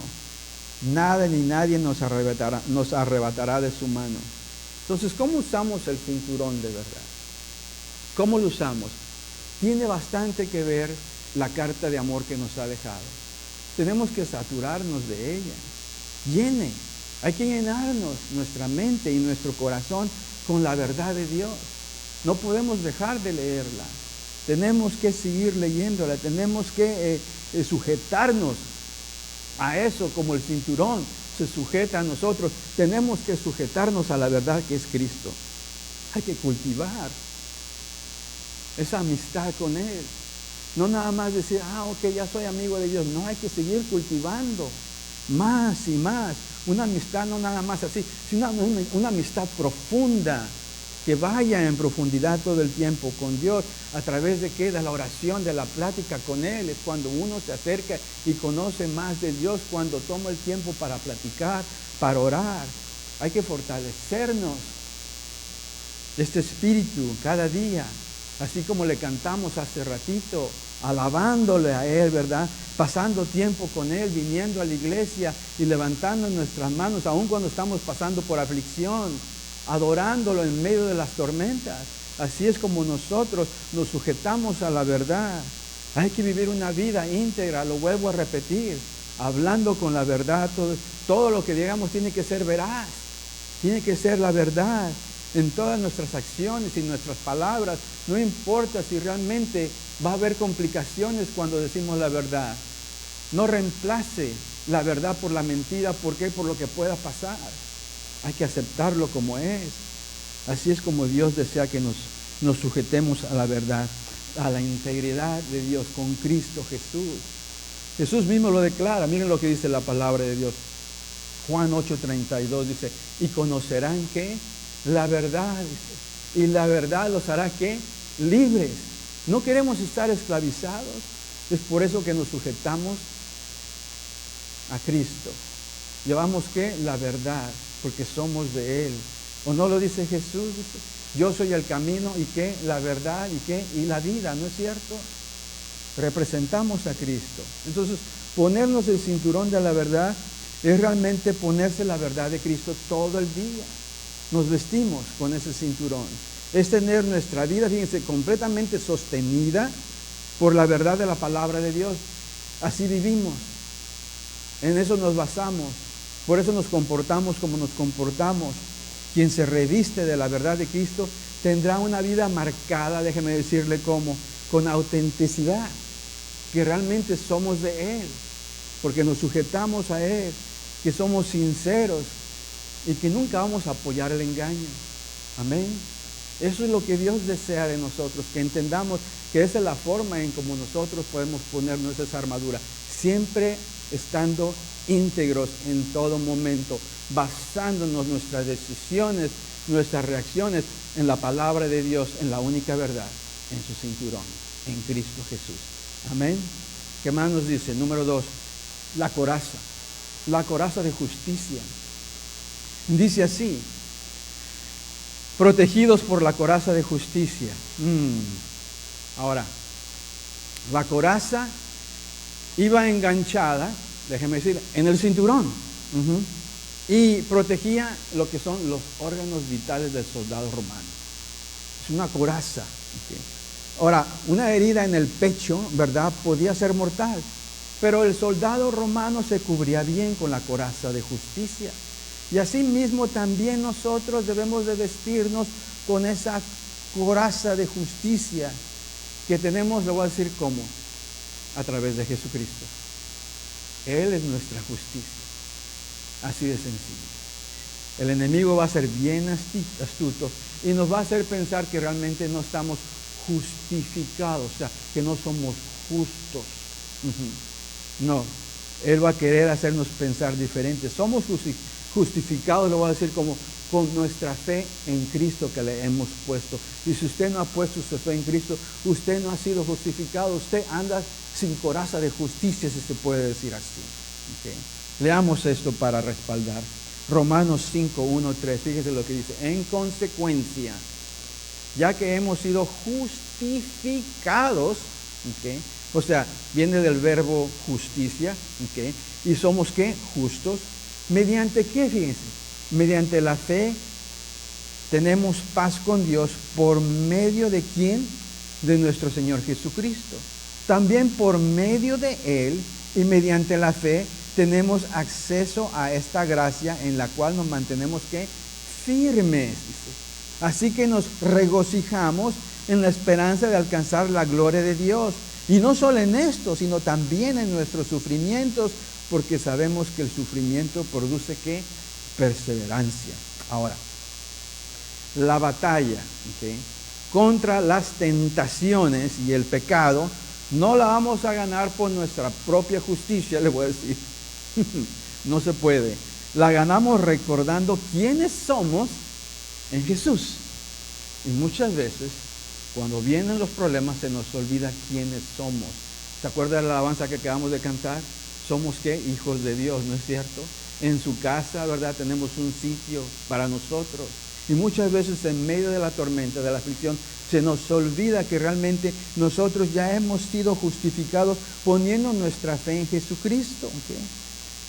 Nada ni nadie nos arrebatará de su mano. Entonces, ¿cómo usamos el cinturón de verdad? ¿Cómo lo usamos? Tiene bastante que ver la carta de amor que nos ha dejado. Tenemos que saturarnos de ella. Llene. Hay que llenarnos nuestra mente y nuestro corazón con la verdad de Dios. No podemos dejar de leerla. Tenemos que seguir leyéndola. Tenemos que sujetarnos a eso como el cinturón se sujeta a nosotros. Tenemos que sujetarnos a la verdad que es Cristo. Hay que cultivar esa amistad con Él. No nada más decir, ok, ya soy amigo de Dios. No, hay que seguir cultivando más y más. Una amistad no nada más así, sino una amistad profunda, que vaya en profundidad todo el tiempo con Dios. ¿A través de qué? De la oración, de la plática con Él. Es cuando uno se acerca y conoce más de Dios, cuando toma el tiempo para platicar, para orar. Hay que fortalecernos este espíritu cada día, así como le cantamos hace ratito, alabándole a Él, ¿verdad? Pasando tiempo con Él, viniendo a la iglesia y levantando nuestras manos, aun cuando estamos pasando por aflicción, adorándolo en medio de las tormentas. Así es como nosotros nos sujetamos a la verdad. Hay que vivir una vida íntegra, lo vuelvo a repetir, hablando con la verdad. Todo lo que digamos tiene que ser veraz, tiene que ser la verdad en todas nuestras acciones y nuestras palabras. No importa si realmente va a haber complicaciones cuando decimos la verdad. No reemplace la verdad por la mentira. ¿Por qué? Por lo que pueda pasar. Hay que aceptarlo como es. Así es como Dios desea que nos sujetemos a la verdad, a la integridad de Dios con Cristo Jesús. Jesús mismo lo declara. Miren lo que dice la palabra de Dios. Juan 8:32 dice, y conocerán ¿qué? La verdad. Dice, y la verdad los hará ¿qué? Libres. No queremos estar esclavizados. Es por eso que nos sujetamos a Cristo. Llevamos ¿qué? La verdad, porque somos de Él. ¿O no lo dice Jesús? Dice, yo soy el camino y ¿qué? La verdad y ¿qué? Y la vida, ¿no es cierto? Representamos a Cristo. Entonces, ponernos el cinturón de la verdad es realmente ponerse la verdad de Cristo todo el día. Nos vestimos con ese cinturón. Es tener nuestra vida, fíjense, completamente sostenida por la verdad de la palabra de Dios. Así vivimos. En eso nos basamos. Por eso nos comportamos como nos comportamos. Quien se reviste de la verdad de Cristo tendrá una vida marcada, déjeme decirle cómo, con autenticidad, que realmente somos de Él, porque nos sujetamos a Él, que somos sinceros y que nunca vamos a apoyar el engaño. Amén. Eso es lo que Dios desea de nosotros, que entendamos que esa es la forma en como nosotros podemos ponernos esa armadura, siempre estando íntegros en todo momento, basándonos nuestras decisiones, nuestras reacciones en la palabra de Dios, en la única verdad, en su cinturón, en Cristo Jesús. Amén. ¿Qué más nos dice? Número 2, la coraza de justicia. Dice así: protegidos por la coraza de justicia. Ahora, la coraza iba enganchada, déjeme decir, en el cinturón. Y protegía lo que son los órganos vitales del soldado romano. Es una coraza. ¿Okay? Ahora, una herida en el pecho, ¿verdad?, podía ser mortal. Pero el soldado romano se cubría bien con la coraza de justicia. Y así mismo también nosotros debemos de vestirnos con esa coraza de justicia que tenemos, le voy a decir cómo, a través de Jesucristo. Él es nuestra justicia. Así de sencillo. El enemigo va a ser bien astuto y nos va a hacer pensar que realmente no estamos justificados, o sea, que no somos justos. No, él va a querer hacernos pensar diferente. Somos justificados, lo voy a decir, como con nuestra fe en Cristo que le hemos puesto. Y si usted no ha puesto su fe en Cristo, usted no ha sido justificado, usted anda sin coraza de justicia, si se puede decir así. ¿Okay? Leamos esto para respaldar. Romanos 5, 1, 3, fíjese lo que dice. En consecuencia, ya que hemos sido justificados, ¿okay?, o sea, viene del verbo justicia, ¿okay?, y somos ¿qué? Justos. ¿Mediante qué? Fíjense, mediante la fe tenemos paz con Dios por medio de ¿quién? De nuestro Señor Jesucristo. También por medio de Él y mediante la fe tenemos acceso a esta gracia en la cual nos mantenemos ¿qué? Firmes, dice. Así que nos regocijamos en la esperanza de alcanzar la gloria de Dios. Y no solo en esto, sino también en nuestros sufrimientos, porque sabemos que el sufrimiento produce ¿qué? Perseverancia. Ahora, la batalla, ¿okay?, contra las tentaciones y el pecado, no la vamos a ganar por nuestra propia justicia, le voy a decir. No se puede. La ganamos recordando quiénes somos en Jesús. Y muchas veces, cuando vienen los problemas, se nos olvida quiénes somos. ¿Se acuerda de la alabanza que acabamos de cantar? Somos ¿qué? Hijos de Dios, ¿no es cierto? En su casa, ¿verdad?, tenemos un sitio para nosotros. Y muchas veces en medio de la tormenta, de la aflicción, se nos olvida que realmente nosotros ya hemos sido justificados poniendo nuestra fe en Jesucristo. ¿Okay?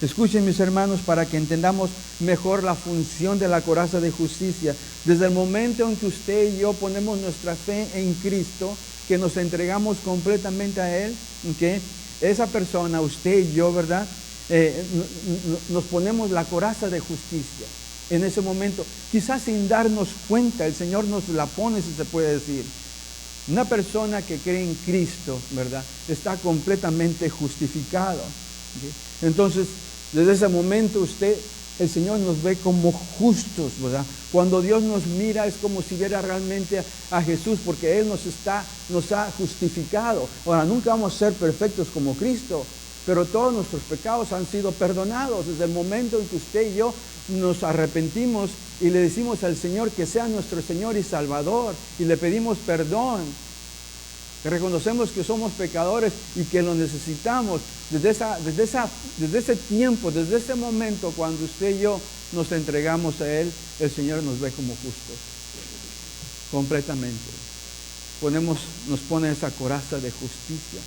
Escuchen, mis hermanos, para que entendamos mejor la función de la coraza de justicia. Desde el momento en que usted y yo ponemos nuestra fe en Cristo, que nos entregamos completamente a Él, ¿okay?, esa persona, usted y yo, ¿verdad?, nos ponemos la coraza de justicia. En ese momento, quizás sin darnos cuenta, el Señor nos la pone, si se puede decir. Una persona que cree en Cristo, ¿verdad?, está completamente justificado. ¿Okay? Entonces, desde ese momento el Señor nos ve como justos, ¿verdad? Cuando Dios nos mira es como si viera realmente a Jesús, porque Él nos ha justificado. Ahora, nunca vamos a ser perfectos como Cristo, pero todos nuestros pecados han sido perdonados desde el momento en que usted y yo nos arrepentimos y le decimos al Señor que sea nuestro Señor y Salvador y le pedimos perdón, que reconocemos que somos pecadores y que lo necesitamos. Desde ese tiempo, desde ese momento, cuando usted y yo nos entregamos a Él, el Señor nos ve como justos, completamente. Nos pone esa coraza de justicia.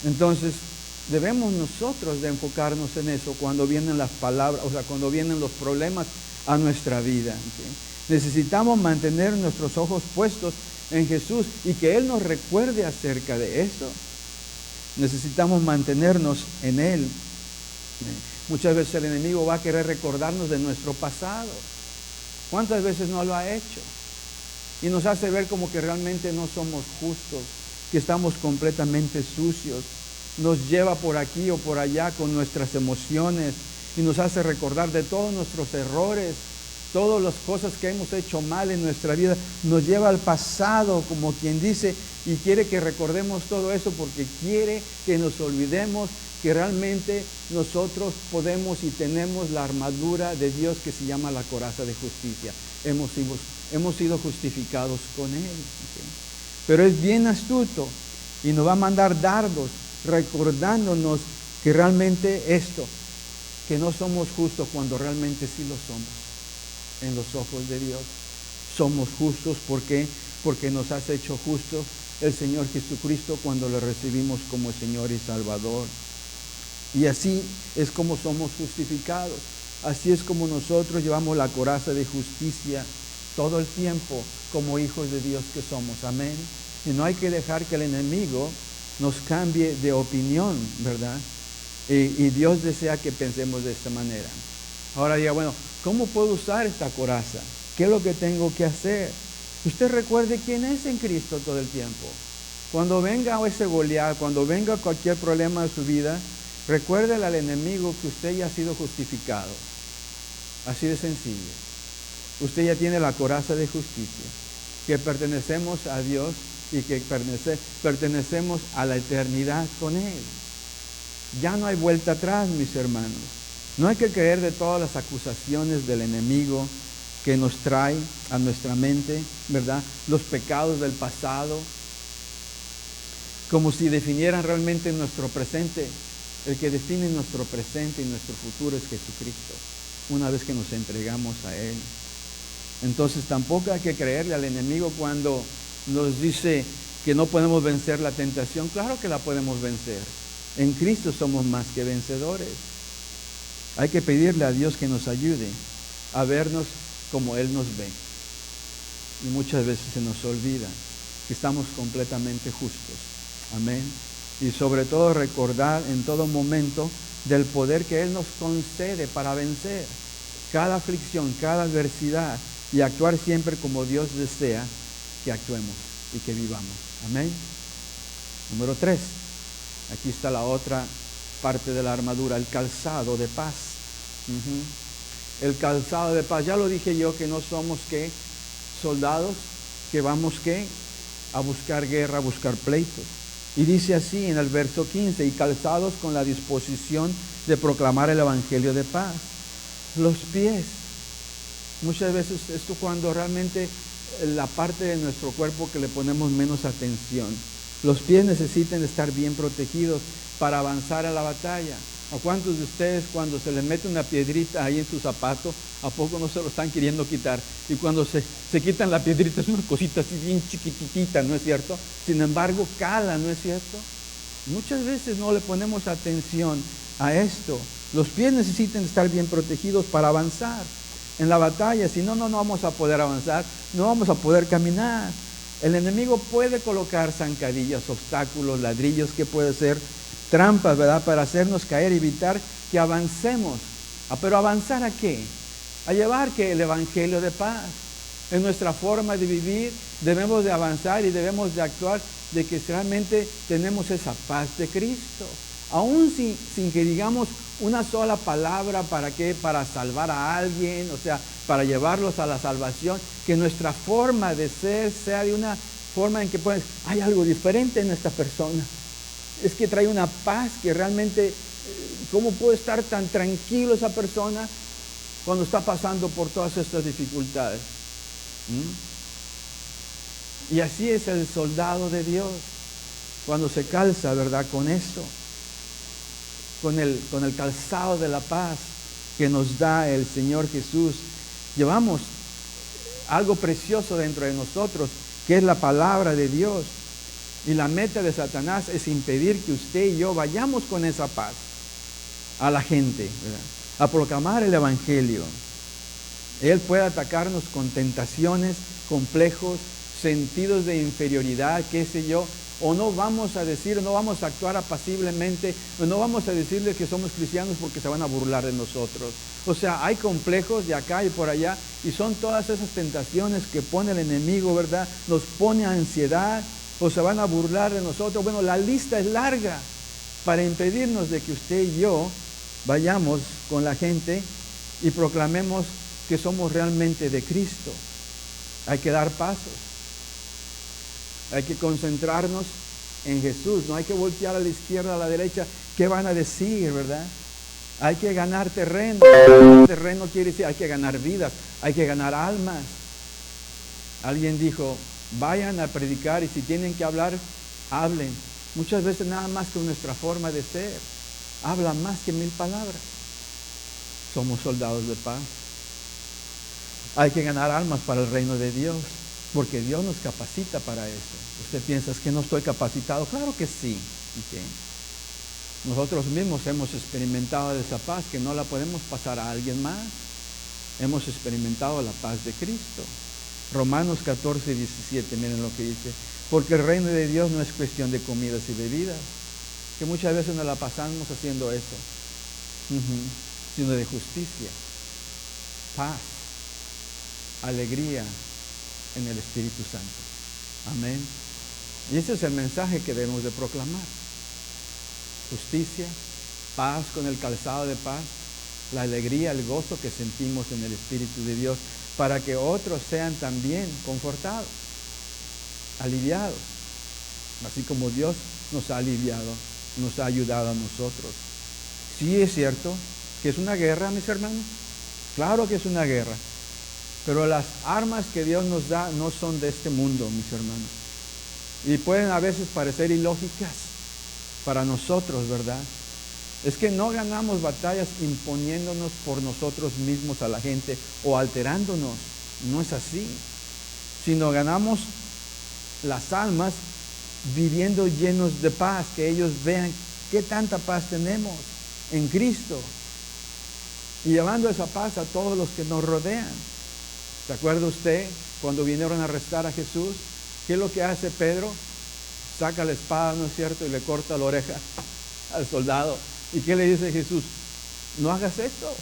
Entonces, debemos nosotros de enfocarnos en eso cuando vienen las palabras, o sea, cuando vienen los problemas a nuestra vida. ¿Okay? Necesitamos mantener nuestros ojos puestos en Jesús y que Él nos recuerde acerca de eso. Necesitamos mantenernos en Él. Muchas veces el enemigo va a querer recordarnos de nuestro pasado. ¿Cuántas veces no lo ha hecho? Y nos hace ver como que realmente no somos justos, que estamos completamente sucios. Nos lleva por aquí o por allá con nuestras emociones y nos hace recordar de todos nuestros errores todas las cosas que hemos hecho mal en nuestra vida, nos lleva al pasado, como quien dice, y quiere que recordemos todo eso porque quiere que nos olvidemos que realmente nosotros podemos y tenemos la armadura de Dios que se llama la coraza de justicia. Hemos sido justificados con Él. ¿Okay? Pero es bien astuto y nos va a mandar dardos recordándonos que realmente esto, que no somos justos cuando realmente sí lo somos en los ojos de Dios. Somos justos, ¿por qué? Porque nos has hecho justos el Señor Jesucristo cuando le recibimos como Señor y Salvador. Y así es como somos justificados. Así es como nosotros llevamos la coraza de justicia todo el tiempo como hijos de Dios que somos. Amén. Y no hay que dejar que el enemigo nos cambie de opinión, ¿verdad? Y Dios desea que pensemos de esta manera. Ahora diga, bueno, ¿cómo puedo usar esta coraza? ¿Qué es lo que tengo que hacer? Usted recuerde quién es en Cristo todo el tiempo. Cuando venga ese Goliat, cuando venga cualquier problema de su vida, recuérdele al enemigo que usted ya ha sido justificado. Así de sencillo. Usted ya tiene la coraza de justicia, que pertenecemos a Dios y que pertenecemos a la eternidad con Él. Ya no hay vuelta atrás, mis hermanos. No hay que creer de todas las acusaciones del enemigo que nos trae a nuestra mente, ¿verdad? Los pecados del pasado, como si definieran realmente nuestro presente. El que define nuestro presente y nuestro futuro es Jesucristo, una vez que nos entregamos a Él. Entonces tampoco hay que creerle al enemigo cuando nos dice que no podemos vencer la tentación. Claro que la podemos vencer. En Cristo somos más que vencedores. Hay que pedirle a Dios que nos ayude a vernos como Él nos ve. Y muchas veces se nos olvida que estamos completamente justos. Amén. Y sobre todo recordar en todo momento del poder que Él nos concede para vencer cada aflicción, cada adversidad y actuar siempre como Dios desea que actuemos y que vivamos. Amén. Número 3. Aquí está la otra parte de la armadura, el calzado de paz. El calzado de paz. Ya lo dije yo que no somos que soldados que vamos que a buscar guerra, a buscar pleitos. Y dice así en el verso 15, y calzados con la disposición de proclamar el evangelio de paz. Los pies. Muchas veces esto cuando realmente la parte de nuestro cuerpo que le ponemos menos atención. Los pies necesitan estar bien protegidos para avanzar a la batalla. ¿A cuántos de ustedes cuando se les mete una piedrita ahí en su zapato, a poco no se lo están queriendo quitar? Y cuando se quitan la piedrita es una cosita así bien chiquititita, ¿no es cierto? Sin embargo, cala, ¿no es cierto? Muchas veces no le ponemos atención a esto. Los pies necesitan estar bien protegidos para avanzar en la batalla. Si no, no vamos a poder avanzar, no vamos a poder caminar. El enemigo puede colocar zancadillas, obstáculos, ladrillos, que puede ser trampas, ¿verdad? Para hacernos caer, evitar que avancemos. ¿Pero avanzar a qué? A llevar que el evangelio de paz. En nuestra forma de vivir debemos de avanzar y debemos de actuar de que realmente tenemos esa paz de Cristo. Aún sin que digamos una sola palabra, ¿para qué? Para salvar a alguien, o sea, para llevarlos a la salvación, que nuestra forma de ser sea de una forma en que pues, hay algo diferente en esta persona. Es que trae una paz que realmente, ¿cómo puede estar tan tranquilo esa persona cuando está pasando por todas estas dificultades? Y así es el soldado de Dios, cuando se calza, ¿verdad? Con eso. Con el calzado de la paz que nos da el Señor Jesús. Llevamos algo precioso dentro de nosotros, que es la palabra de Dios. Y la meta de Satanás es impedir que usted y yo vayamos con esa paz a la gente, ¿verdad? A proclamar el evangelio. Él puede atacarnos con tentaciones, complejos, sentidos de inferioridad, qué sé yo. O no vamos a decir, no vamos a actuar apaciblemente, o no vamos a decirles que somos cristianos porque se van a burlar de nosotros. O sea, hay complejos de acá y por allá, y son todas esas tentaciones que pone el enemigo, ¿verdad? Nos pone ansiedad, o se van a burlar de nosotros. Bueno, la lista es larga para impedirnos de que usted y yo vayamos con la gente y proclamemos que somos realmente de Cristo. Hay que dar pasos. Hay que concentrarnos en Jesús. No hay que voltear a la izquierda, a la derecha. ¿Qué van a decir, verdad? Hay que ganar terreno. Terreno quiere decir hay que ganar vidas, hay que ganar almas. Alguien dijo, vayan a predicar y si tienen que hablar, hablen. Muchas veces nada más con nuestra forma de ser. Habla más que 1000 palabras. Somos soldados de paz. Hay que ganar almas para el reino de Dios, porque Dios nos capacita para eso. Usted piensa, ¿es que no estoy capacitado? Claro que sí. ¿Okay? Nosotros mismos hemos experimentado esa paz que no la podemos pasar a alguien más. Hemos experimentado la paz de Cristo. Romanos 14, 17, miren lo que dice. Porque el reino de Dios no es cuestión de comidas y bebidas, que muchas veces nos la pasamos haciendo eso, sino de justicia, paz, alegría en el Espíritu Santo. Amén. Y ese es el mensaje que debemos de proclamar. Justicia, paz con el calzado de paz, la alegría, el gozo que sentimos en el Espíritu de Dios, para que otros sean también confortados, aliviados, así como Dios nos ha aliviado, nos ha ayudado a nosotros. Sí es cierto que es una guerra, mis hermanos, claro que es una guerra, pero las armas que Dios nos da no son de este mundo, mis hermanos, y pueden a veces parecer ilógicas para nosotros, ¿verdad? Es que no ganamos batallas imponiéndonos por nosotros mismos a la gente o alterándonos, no es así, sino ganamos las almas viviendo llenos de paz, que ellos vean qué tanta paz tenemos en Cristo y llevando esa paz a todos los que nos rodean. ¿Se acuerda usted cuando vinieron a arrestar a Jesús? ¿Qué es lo que hace Pedro? Saca la espada, ¿no es cierto? Y le corta la oreja al soldado. ¿Y qué le dice Jesús? No hagas esto.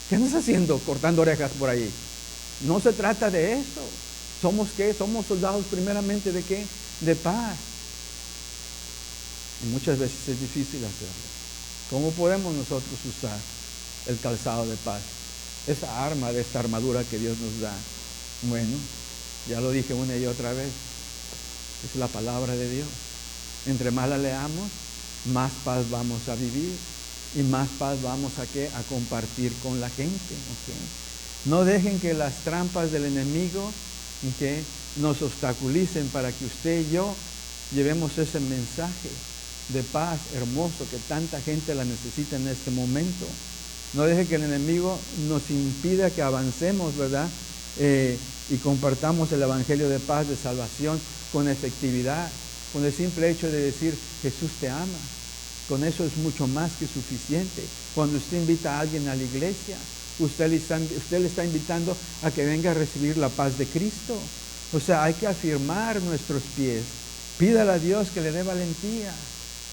¿Qué andas haciendo cortando orejas por ahí? No se trata de eso. ¿Somos qué? Somos soldados primeramente ¿de qué? De paz. Y muchas veces es difícil hacerlo. ¿Cómo podemos nosotros usar el calzado de paz? Esa arma de esta armadura que Dios nos da. Bueno, ya lo dije una y otra vez. Es la palabra de Dios. Entre más la leamos, más paz vamos a vivir y más paz vamos a compartir con la gente. ¿Okay? No dejen que las trampas del enemigo nos obstaculicen para que usted y yo llevemos ese mensaje de paz hermoso que tanta gente la necesita en este momento. No deje que el enemigo nos impida que avancemos, ¿verdad? Y compartamos el evangelio de paz, de salvación con efectividad, con el simple hecho de decir Jesús te ama. Con eso es mucho más que suficiente. Cuando usted invita a alguien a la iglesia, usted le está invitando a que venga a recibir la paz de Cristo. O sea, hay que afirmar nuestros pies. Pídale a Dios que le dé valentía.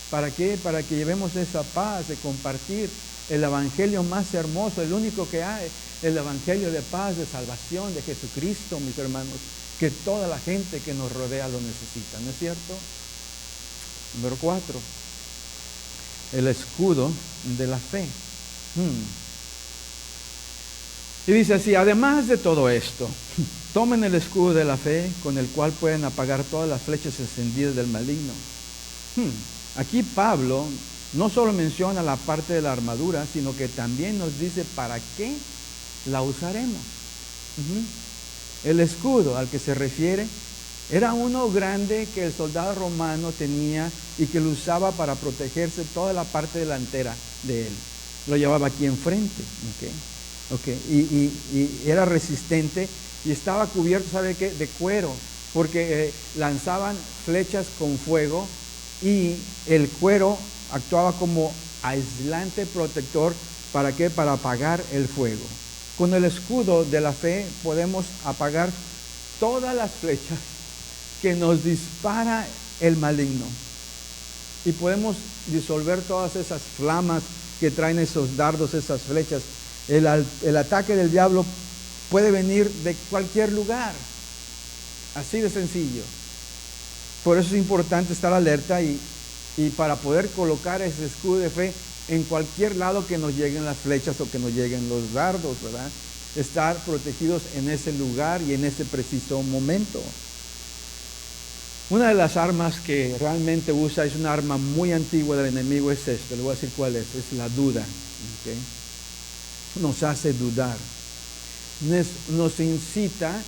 ¿Para qué? Para que llevemos esa paz de compartir el evangelio más hermoso, el único que hay, el evangelio de paz, de salvación de Jesucristo, mis hermanos, que toda la gente que nos rodea lo necesita, ¿no es cierto? Número 4, el escudo de la fe. Y dice así, además de todo esto, tomen el escudo de la fe con el cual pueden apagar todas las flechas encendidas del maligno. Aquí Pablo no solo menciona la parte de la armadura, sino que también nos dice para qué la usaremos. El escudo al que se refiere era uno grande que el soldado romano tenía y que lo usaba para protegerse toda la parte delantera de él. Lo llevaba aquí enfrente. Y era resistente y estaba cubierto, ¿sabe qué? De cuero, porque lanzaban flechas con fuego y el cuero actuaba como aislante protector. ¿Para qué? Para apagar el fuego. Con el escudo de la fe podemos apagar todas las flechas que nos dispara el maligno y podemos disolver todas esas flamas que traen esos dardos, esas flechas. El ataque del diablo puede venir de cualquier lugar, así de sencillo. Por eso es importante estar alerta y para poder colocar ese escudo de fe en cualquier lado que nos lleguen las flechas o que nos lleguen los dardos, ¿verdad? estar protegidos en ese lugar y en ese preciso momento. Una de las armas que realmente usa, es una arma muy antigua del enemigo, es esto. Le voy a decir cuál es la duda. ¿Okay? Nos hace dudar. Nos incita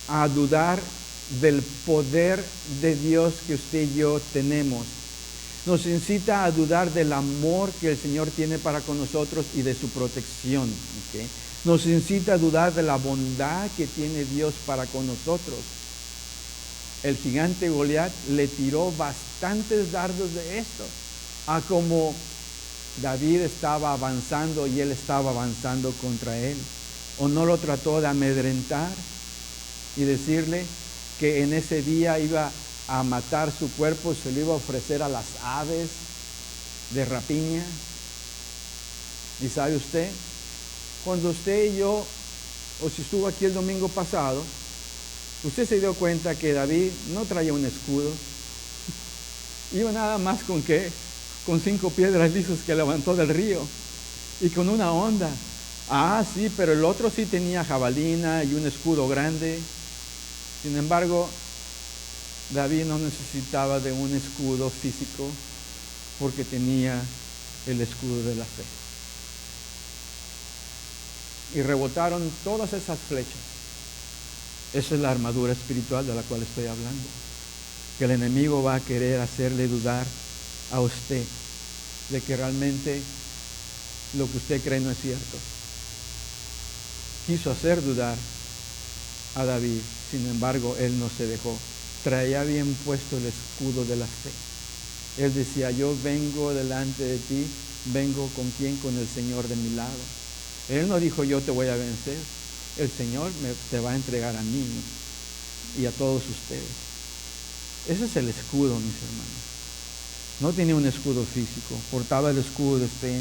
a dudar del poder de Dios que usted y yo tenemos. Nos incita a dudar del amor que el Señor tiene para con nosotros y de su protección. ¿Okay? Nos incita a dudar de la bondad que tiene Dios para con nosotros. El gigante Goliat le tiró bastantes dardos de esto, a como David estaba avanzando y él estaba avanzando contra él. ¿O no lo trató de amedrentar y decirle que en ese día iba a matar su cuerpo, se lo iba a ofrecer a las aves de rapiña? ¿Y sabe usted? Cuando usted y yo, o si estuvo aquí el domingo pasado, usted se dio cuenta que David no traía un escudo. Iba nada más con ¿qué? Con 5 piedras lisas que levantó del río y con una honda. Ah, sí, pero el otro sí tenía jabalina y un escudo grande. Sin embargo, David no necesitaba de un escudo físico porque tenía el escudo de la fe. Y rebotaron todas esas flechas. Esa es la armadura espiritual de la cual estoy hablando. Que el enemigo va a querer hacerle dudar a usted de que realmente lo que usted cree no es cierto. Quiso hacer dudar a David, sin embargo, él no se dejó. Traía bien puesto el escudo de la fe. Él decía, yo vengo delante de ti, vengo con quién, con el Señor de mi lado. Él no dijo, yo te voy a vencer. El Señor te va a entregar a mí y a todos ustedes. Ese es el escudo, mis hermanos. No tenía un escudo físico, portaba el escudo de fe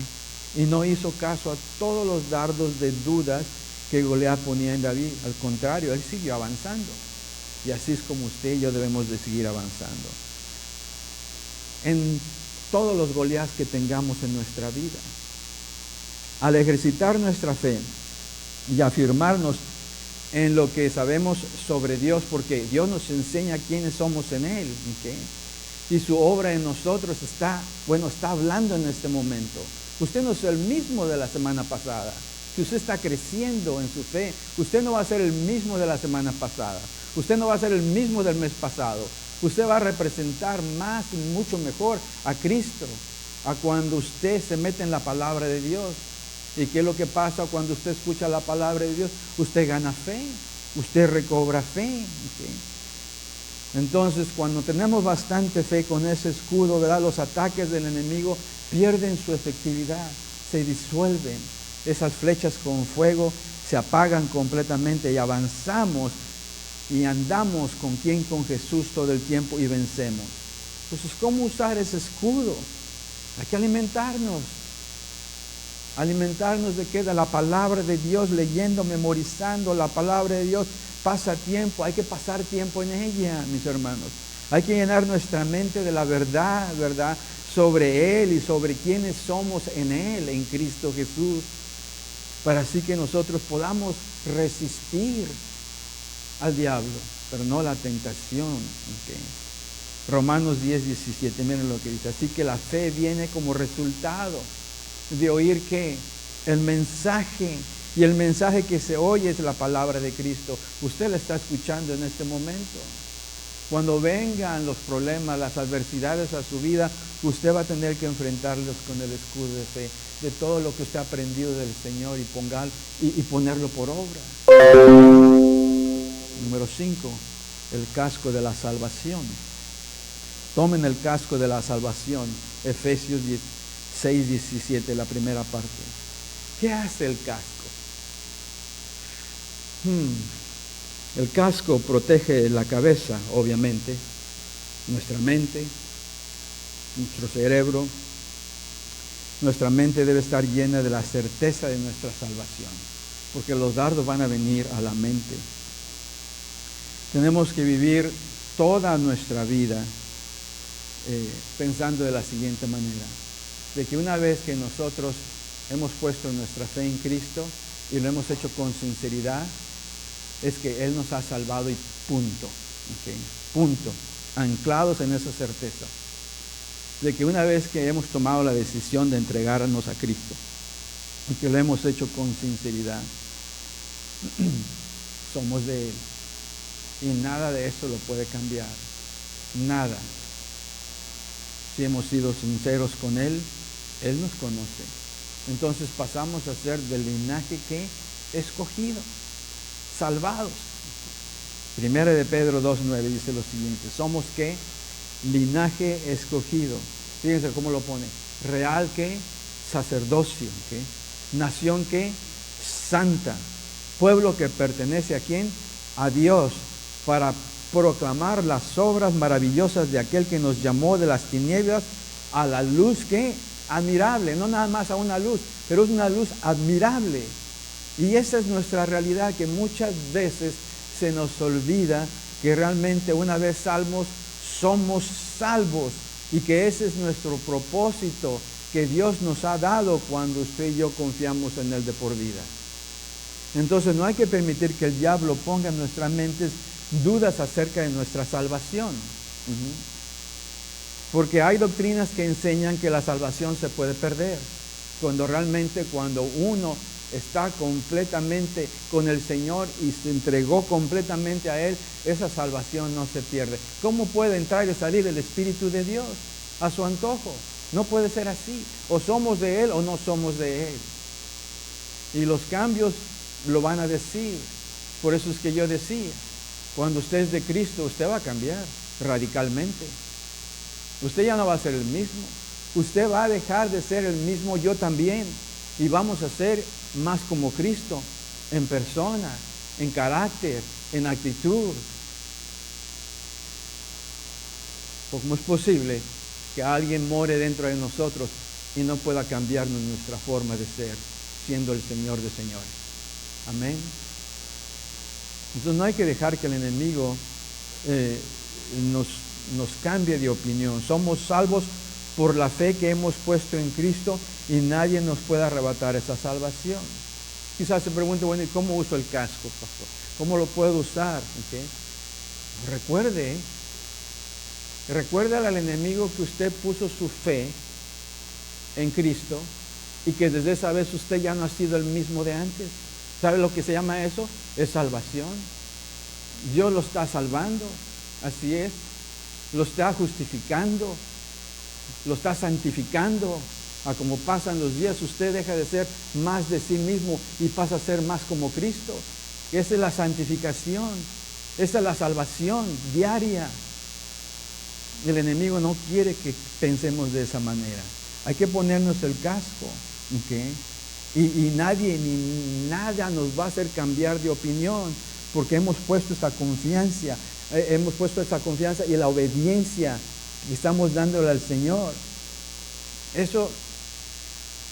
y no hizo caso a todos los dardos de dudas que Goliat ponía en David. Al contrario, él siguió avanzando. Y así es como usted y yo debemos de seguir avanzando. En todos los Goliats que tengamos en nuestra vida. Al ejercitar nuestra fe y afirmarnos en lo que sabemos sobre Dios, porque Dios nos enseña quiénes somos en Él, ¿okay? Y su obra en nosotros está hablando en este momento. Usted no es el mismo de la semana pasada. Si usted está creciendo en su fe, usted no va a ser el mismo de la semana pasada. Usted no va a ser el mismo del mes pasado. Usted va a representar más y mucho mejor a Cristo, a cuando usted se mete en la palabra de Dios. ¿Y qué es lo que pasa cuando usted escucha la palabra de Dios? Usted gana fe, usted recobra fe. ¿Okay? Entonces, cuando tenemos bastante fe con ese escudo, ¿verdad? Los ataques del enemigo pierden su efectividad, se disuelven. Esas flechas con fuego se apagan completamente y avanzamos y andamos con quién, con Jesús todo el tiempo y vencemos. Entonces, ¿cómo usar ese escudo? Hay que alimentarnos. ¿Alimentarnos de qué? De la palabra de Dios, leyendo, memorizando la palabra de Dios. Pasa tiempo, hay que pasar tiempo en ella, mis hermanos. Hay que llenar nuestra mente de la verdad, ¿verdad? Sobre Él y sobre quiénes somos en Él, en Cristo Jesús. Para así que nosotros podamos resistir al diablo, pero no la tentación. ¿Okay? Romanos 10:17, miren lo que dice. Así que la fe viene como resultado de oír que el mensaje, y el mensaje que se oye es la palabra de Cristo. Usted la está escuchando en este momento. Cuando vengan los problemas, las adversidades a su vida, usted va a tener que enfrentarlos con el escudo de fe, de todo lo que usted ha aprendido del Señor y ponerlo por obra. Número 5, el casco de la salvación. Tomen el casco de la salvación, Efesios 6:17, la primera parte. ¿Qué hace el casco? El casco protege la cabeza, obviamente, nuestra mente, nuestro cerebro. Nuestra mente debe estar llena de la certeza de nuestra salvación, porque los dardos van a venir a la mente. Tenemos que vivir toda nuestra vida pensando de la siguiente manera, de que una vez que nosotros hemos puesto nuestra fe en Cristo, y lo hemos hecho con sinceridad, es que Él nos ha salvado y punto. ¿Okay? Punto. Anclados en esa certeza de que una vez que hemos tomado la decisión de entregarnos a Cristo y que lo hemos hecho con sinceridad, somos de Él. Y nada de eso lo puede cambiar. Nada. Si hemos sido sinceros con Él, Él nos conoce. Entonces pasamos a ser del linaje que escogido, salvados. Primera de Pedro 2:9 dice lo siguiente: somos ¿qué? Linaje escogido. Fíjense cómo lo pone: real ¿qué? Sacerdocio, ¿qué? Nación ¿qué? Santa, pueblo que pertenece ¿a quién? A Dios, para proclamar las obras maravillosas de aquel que nos llamó de las tinieblas a la luz ¿qué? Admirable, no nada más a una luz, pero es una luz admirable. Y esa es nuestra realidad, que muchas veces se nos olvida que realmente una vez salvos, somos salvos, y que ese es nuestro propósito que Dios nos ha dado cuando usted y yo confiamos en Él de por vida. Entonces no hay que permitir que el diablo ponga en nuestras mentes dudas acerca de nuestra salvación. Porque hay doctrinas que enseñan que la salvación se puede perder, cuando realmente cuando uno está completamente con el Señor y se entregó completamente a Él, esa salvación no se pierde. ¿Cómo puede entrar y salir el Espíritu de Dios a su antojo? No puede ser así. O somos de Él o no somos de Él. Y los cambios lo van a decir. Por eso es que yo decía, cuando usted es de Cristo, usted va a cambiar radicalmente. Usted ya no va a ser el mismo. Usted va a dejar de ser el mismo, yo también. Y vamos a ser más como Cristo, en persona, en carácter, en actitud. ¿Cómo es posible que alguien more dentro de nosotros y no pueda cambiarnos nuestra forma de ser, siendo el Señor de señores? Amén. Entonces no hay que dejar que el enemigo nos cambie de opinión. Somos salvos por la fe que hemos puesto en Cristo, y nadie nos puede arrebatar esa salvación. Quizás se pregunte, bueno, ¿y cómo uso el casco, pastor? ¿Cómo lo puedo usar? ¿Okay? Recuerde al enemigo que usted puso su fe en Cristo y que desde esa vez usted ya no ha sido el mismo de antes. ¿Sabe lo que se llama eso? Es salvación. Dios lo está salvando, así es. Lo está justificando, lo está santificando. A como pasan los días, usted deja de ser más de sí mismo y pasa a ser más como Cristo. Esa es la santificación, esa es la salvación diaria. El enemigo no quiere que pensemos de esa manera. Hay que ponernos el casco, ¿okay? Y nadie ni nada nos va a hacer cambiar de opinión, porque hemos puesto esta confianza, y la obediencia que estamos dándole al Señor. Eso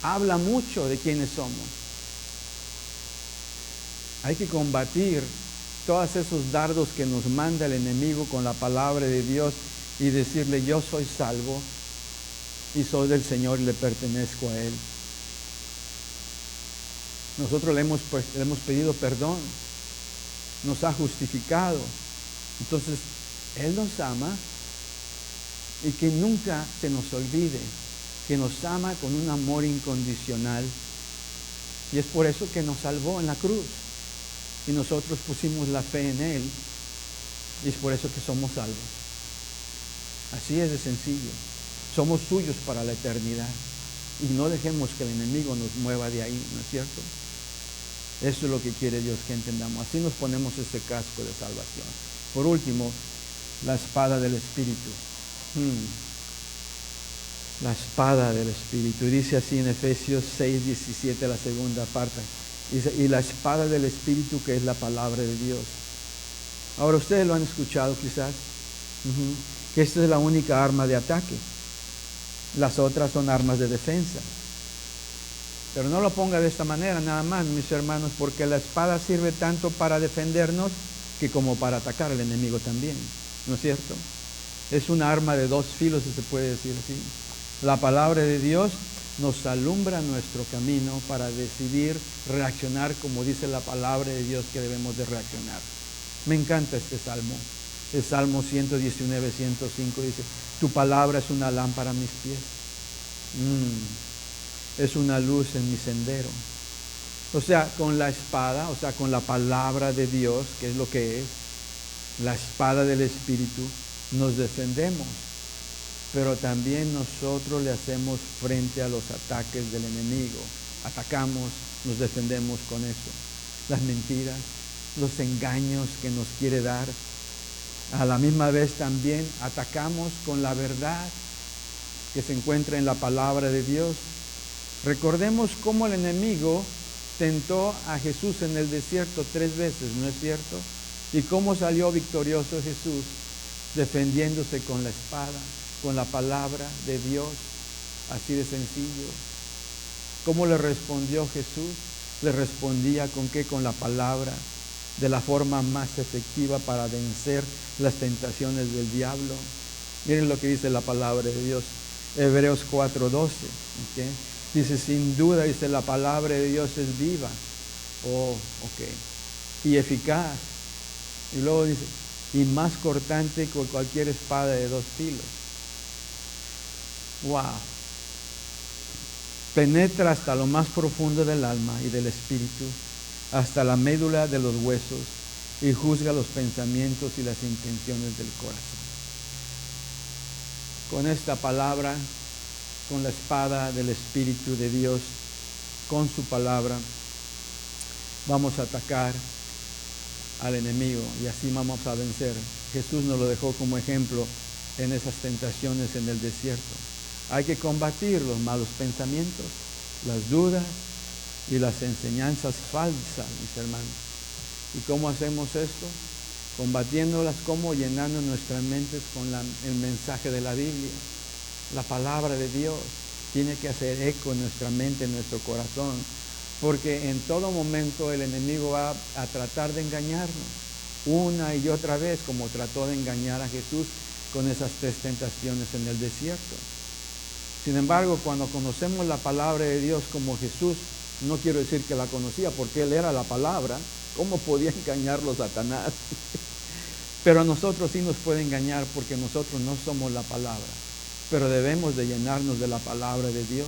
habla mucho de quiénes somos. Hay que combatir todos esos dardos que nos manda el enemigo con la palabra de Dios y decirle: yo soy salvo y soy del Señor y le pertenezco a Él. Nosotros le hemos pedido perdón, nos ha justificado. Entonces Él nos ama, y que nunca se nos olvide que nos ama con un amor incondicional, y es por eso que nos salvó en la cruz, y nosotros pusimos la fe en Él, y es por eso que somos salvos. Así es de sencillo. Somos suyos para la eternidad, y no dejemos que el enemigo nos mueva de ahí, ¿no es cierto? Eso es lo que quiere Dios que entendamos. Así nos ponemos este casco de salvación. Por último, la espada del Espíritu. La espada del Espíritu. Dice así en Efesios 6:17, la segunda parte. Dice: y la espada del Espíritu, que es la palabra de Dios. Ahora, ustedes lo han escuchado quizás, que esta es la única arma de ataque. Las otras son armas de defensa. Pero no lo ponga de esta manera nada más, mis hermanos, porque la espada sirve tanto para defendernos que como para atacar al enemigo también, ¿no es cierto? Es una arma de dos filos, si se puede decir así. La palabra de Dios nos alumbra nuestro camino para decidir reaccionar como dice la palabra de Dios que debemos de reaccionar. Me encanta este salmo. El Salmo 119, 105 dice, tu palabra es una lámpara a mis pies. Es una luz en mi sendero. O sea, con la espada, o sea, con la palabra de Dios, que es lo que es, la espada del Espíritu, nos defendemos. Pero también nosotros le hacemos frente a los ataques del enemigo. Atacamos, nos defendemos con eso. Las mentiras, los engaños que nos quiere dar. A la misma vez también atacamos con la verdad que se encuentra en la palabra de Dios. Recordemos cómo el enemigo tentó a Jesús en el desierto 3 veces, ¿no es cierto? Y cómo salió victorioso Jesús, defendiéndose con la espada, con la palabra de Dios, así de sencillo. ¿Cómo le respondió Jesús? Le respondía con qué, con la palabra, de la forma más efectiva para vencer las tentaciones del diablo. Miren lo que dice la palabra de Dios, Hebreos 4:12, ¿okay? Dice, sin duda, dice, la palabra de Dios es viva, y eficaz. Y luego dice, y más cortante que cualquier espada de 2 filos. Wow. Penetra hasta lo más profundo del alma y del espíritu, hasta la médula de los huesos, y juzga los pensamientos y las intenciones del corazón. Con esta palabra, con la espada del Espíritu de Dios, con su palabra, vamos a atacar al enemigo y así vamos a vencer. Jesús nos lo dejó como ejemplo en esas tentaciones en el desierto. Hay que combatir los malos pensamientos, las dudas y las enseñanzas falsas, mis hermanos. ¿Y cómo hacemos esto? Combatiéndolas, como llenando nuestras mentes con el mensaje de la Biblia. La palabra de Dios tiene que hacer eco en nuestra mente, en nuestro corazón, porque en todo momento el enemigo va a tratar de engañarnos una y otra vez, como trató de engañar a Jesús con esas 3 tentaciones en el desierto. Sin embargo, cuando conocemos la palabra de Dios como Jesús, no quiero decir que la conocía porque Él era la palabra, ¿cómo podía engañarlo Satanás? Pero a nosotros sí nos puede engañar porque nosotros no somos la palabra. Pero debemos de llenarnos de la palabra de Dios,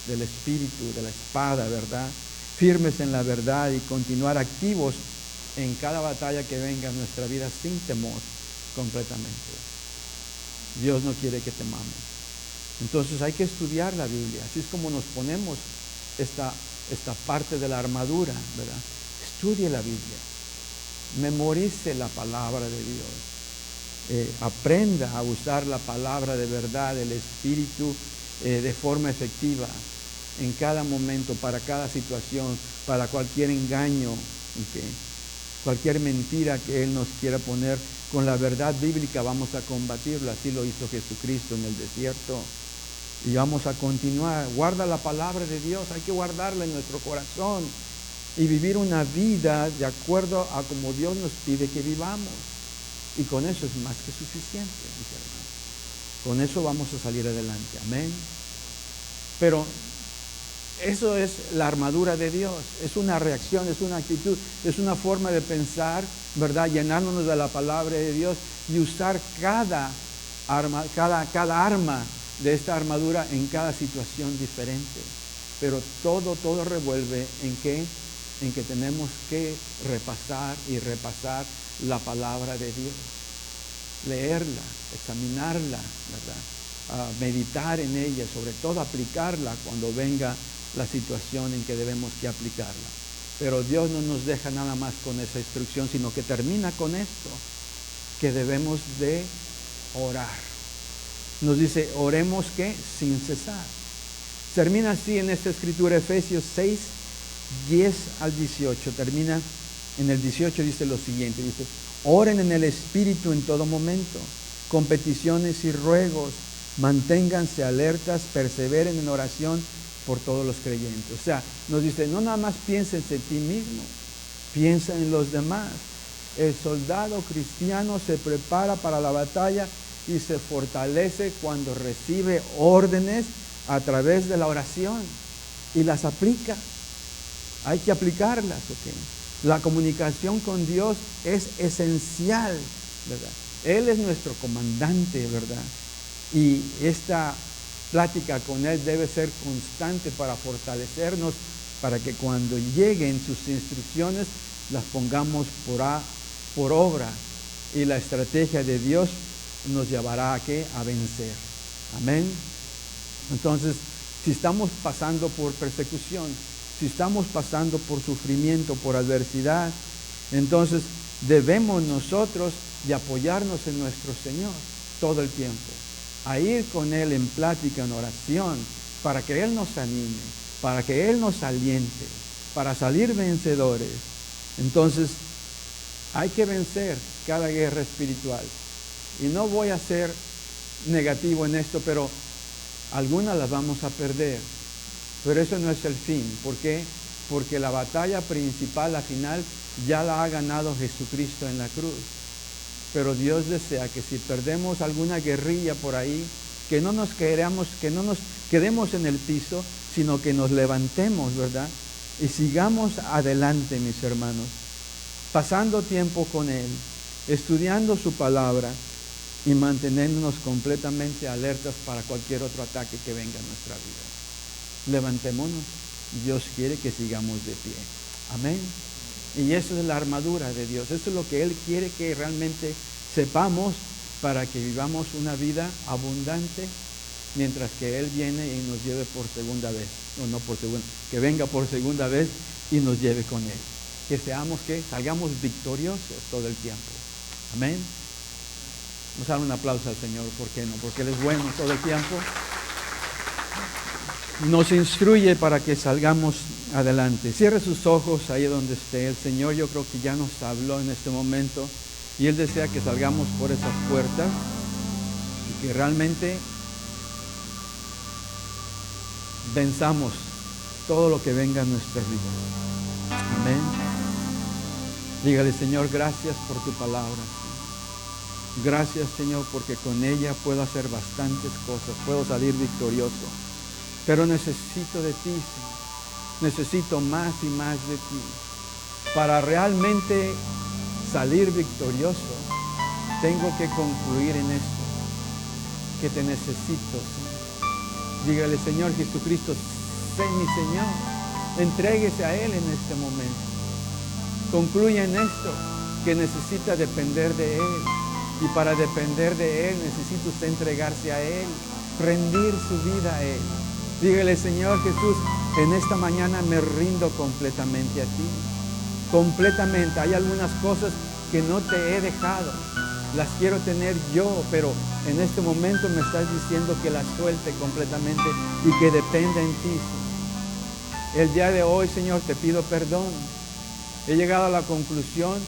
del Espíritu, de la espada, ¿verdad? Firmes en la verdad y continuar activos en cada batalla que venga en nuestra vida sin temor completamente. Dios no quiere que temamos. Entonces hay que estudiar la Biblia. Así es como nos ponemos esta parte de la armadura, ¿verdad? Estudie la Biblia. Memorice la palabra de Dios. Aprenda a usar la palabra de verdad, el Espíritu, de forma efectiva en cada momento, para cada situación, para cualquier engaño, ¿okay? Cualquier mentira que Él nos quiera poner. Con la verdad bíblica vamos a combatirlo. Así lo hizo Jesucristo en el desierto. Y vamos a continuar. Guarda la palabra de Dios, hay que guardarla en nuestro corazón y vivir una vida de acuerdo a como Dios nos pide que vivamos. Y con eso es más que suficiente, mis hermanos. Con eso vamos a salir adelante. Amén. Pero eso es la armadura de Dios. Es una reacción, es una actitud, es una forma de pensar, ¿verdad? Llenándonos de la palabra de Dios y usar cada arma de esta armadura en cada situación diferente. Pero todo revuelve en qué? En que tenemos que repasar y repasar la palabra de Dios, leerla, examinarla, ¿verdad? Meditar en ella, sobre todo aplicarla cuando venga la situación en que debemos que aplicarla. Pero Dios no nos deja nada más con esa instrucción, sino que termina con esto, que debemos de orar. Nos dice, oremos que sin cesar. Termina así en esta escritura, Efesios 6, 10 al 18. Termina en el 18, dice lo siguiente, dice, oren en el Espíritu en todo momento, con peticiones y ruegos, manténganse alertas, perseveren en oración por todos los creyentes. O sea, nos dice, no nada más piensen en ti mismo, piensa en los demás. El soldado cristiano se prepara para la batalla y se fortalece cuando recibe órdenes a través de la oración y las aplica. Hay que aplicarlas, ¿ok? La comunicación con Dios es esencial, ¿verdad? Él es nuestro comandante, ¿verdad? Y esta plática con Él debe ser constante para fortalecernos, para que cuando lleguen sus instrucciones las pongamos por obra. Y la estrategia de Dios nos llevará ¿a qué? A vencer. Amén. Entonces, si estamos pasando por persecución, si estamos pasando por sufrimiento, por adversidad, entonces debemos nosotros de apoyarnos en nuestro Señor todo el tiempo, a ir con Él en plática, en oración, para que Él nos anime, para que Él nos aliente, para salir vencedores. Entonces, hay que vencer cada guerra espiritual. Y no voy a ser negativo en esto, pero algunas las vamos a perder. Pero eso no es el fin. ¿Por qué? Porque la batalla principal, la final, ya la ha ganado Jesucristo en la cruz. Pero Dios desea que si perdemos alguna guerrilla por ahí, que no nos quedemos en el piso, sino que nos levantemos, ¿verdad? Y sigamos adelante, mis hermanos, pasando tiempo con Él, estudiando su palabra y manteniéndonos completamente alertas para cualquier otro ataque que venga a nuestra vida. Levantémonos. Dios quiere que sigamos de pie. Amén. Y eso es la armadura de Dios. Eso es lo que Él quiere que realmente sepamos para que vivamos una vida abundante mientras que Él viene y nos lleve por segunda vez. No por segunda, que venga por segunda vez y nos lleve con Él. Que salgamos victoriosos todo el tiempo. Amén. Vamos a dar un aplauso al Señor. ¿Por qué no? Porque Él es bueno todo el tiempo. Nos instruye para que salgamos adelante. Cierre sus ojos ahí donde esté. El Señor, yo creo que ya nos habló en este momento y Él desea que salgamos por esas puertas y que realmente venzamos todo lo que venga a nuestra vida. Amén. Dígale, Señor, gracias por tu palabra. Gracias, Señor, porque con ella puedo hacer bastantes cosas, puedo salir victorioso. Pero necesito de ti, Señor. Necesito más y más de ti. Para realmente salir victorioso, tengo que concluir en esto, que te necesito, Señor. Dígale, Señor Jesucristo, sé mi Señor. Entréguese a Él en este momento. Concluye en esto, que necesita depender de Él. Y para depender de Él, necesita usted entregarse a Él, rendir su vida a Él. Dígale, Señor Jesús, en esta mañana me rindo completamente a ti. Completamente. Hay algunas cosas que no te he dejado. Las quiero tener yo, pero en este momento me estás diciendo que las suelte completamente y que dependa en ti, Señor. El día de hoy, Señor, te pido perdón. He llegado a la conclusión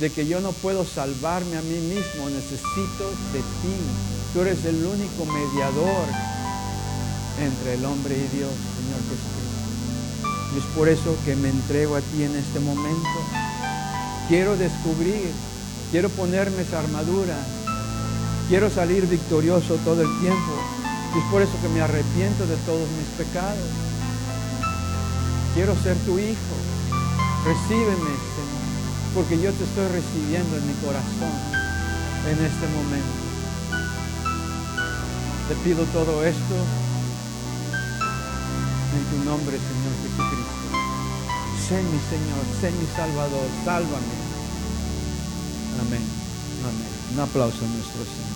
de que yo no puedo salvarme a mí mismo. Necesito de ti. Tú eres el único mediador entre el hombre y Dios, Señor Jesucristo. Y es por eso que me entrego a ti en este momento. Quiero descubrir, quiero ponerme esa armadura, quiero salir victorioso todo el tiempo. Y es por eso que me arrepiento de todos mis pecados. Quiero ser tu hijo. Recíbeme, Señor, porque yo te estoy recibiendo en mi corazón en este momento. Te pido todo esto en tu nombre, Señor Jesucristo. Sé mi Señor, sé mi Salvador, sálvame. Amén. Amén. Un aplauso a nuestro Señor.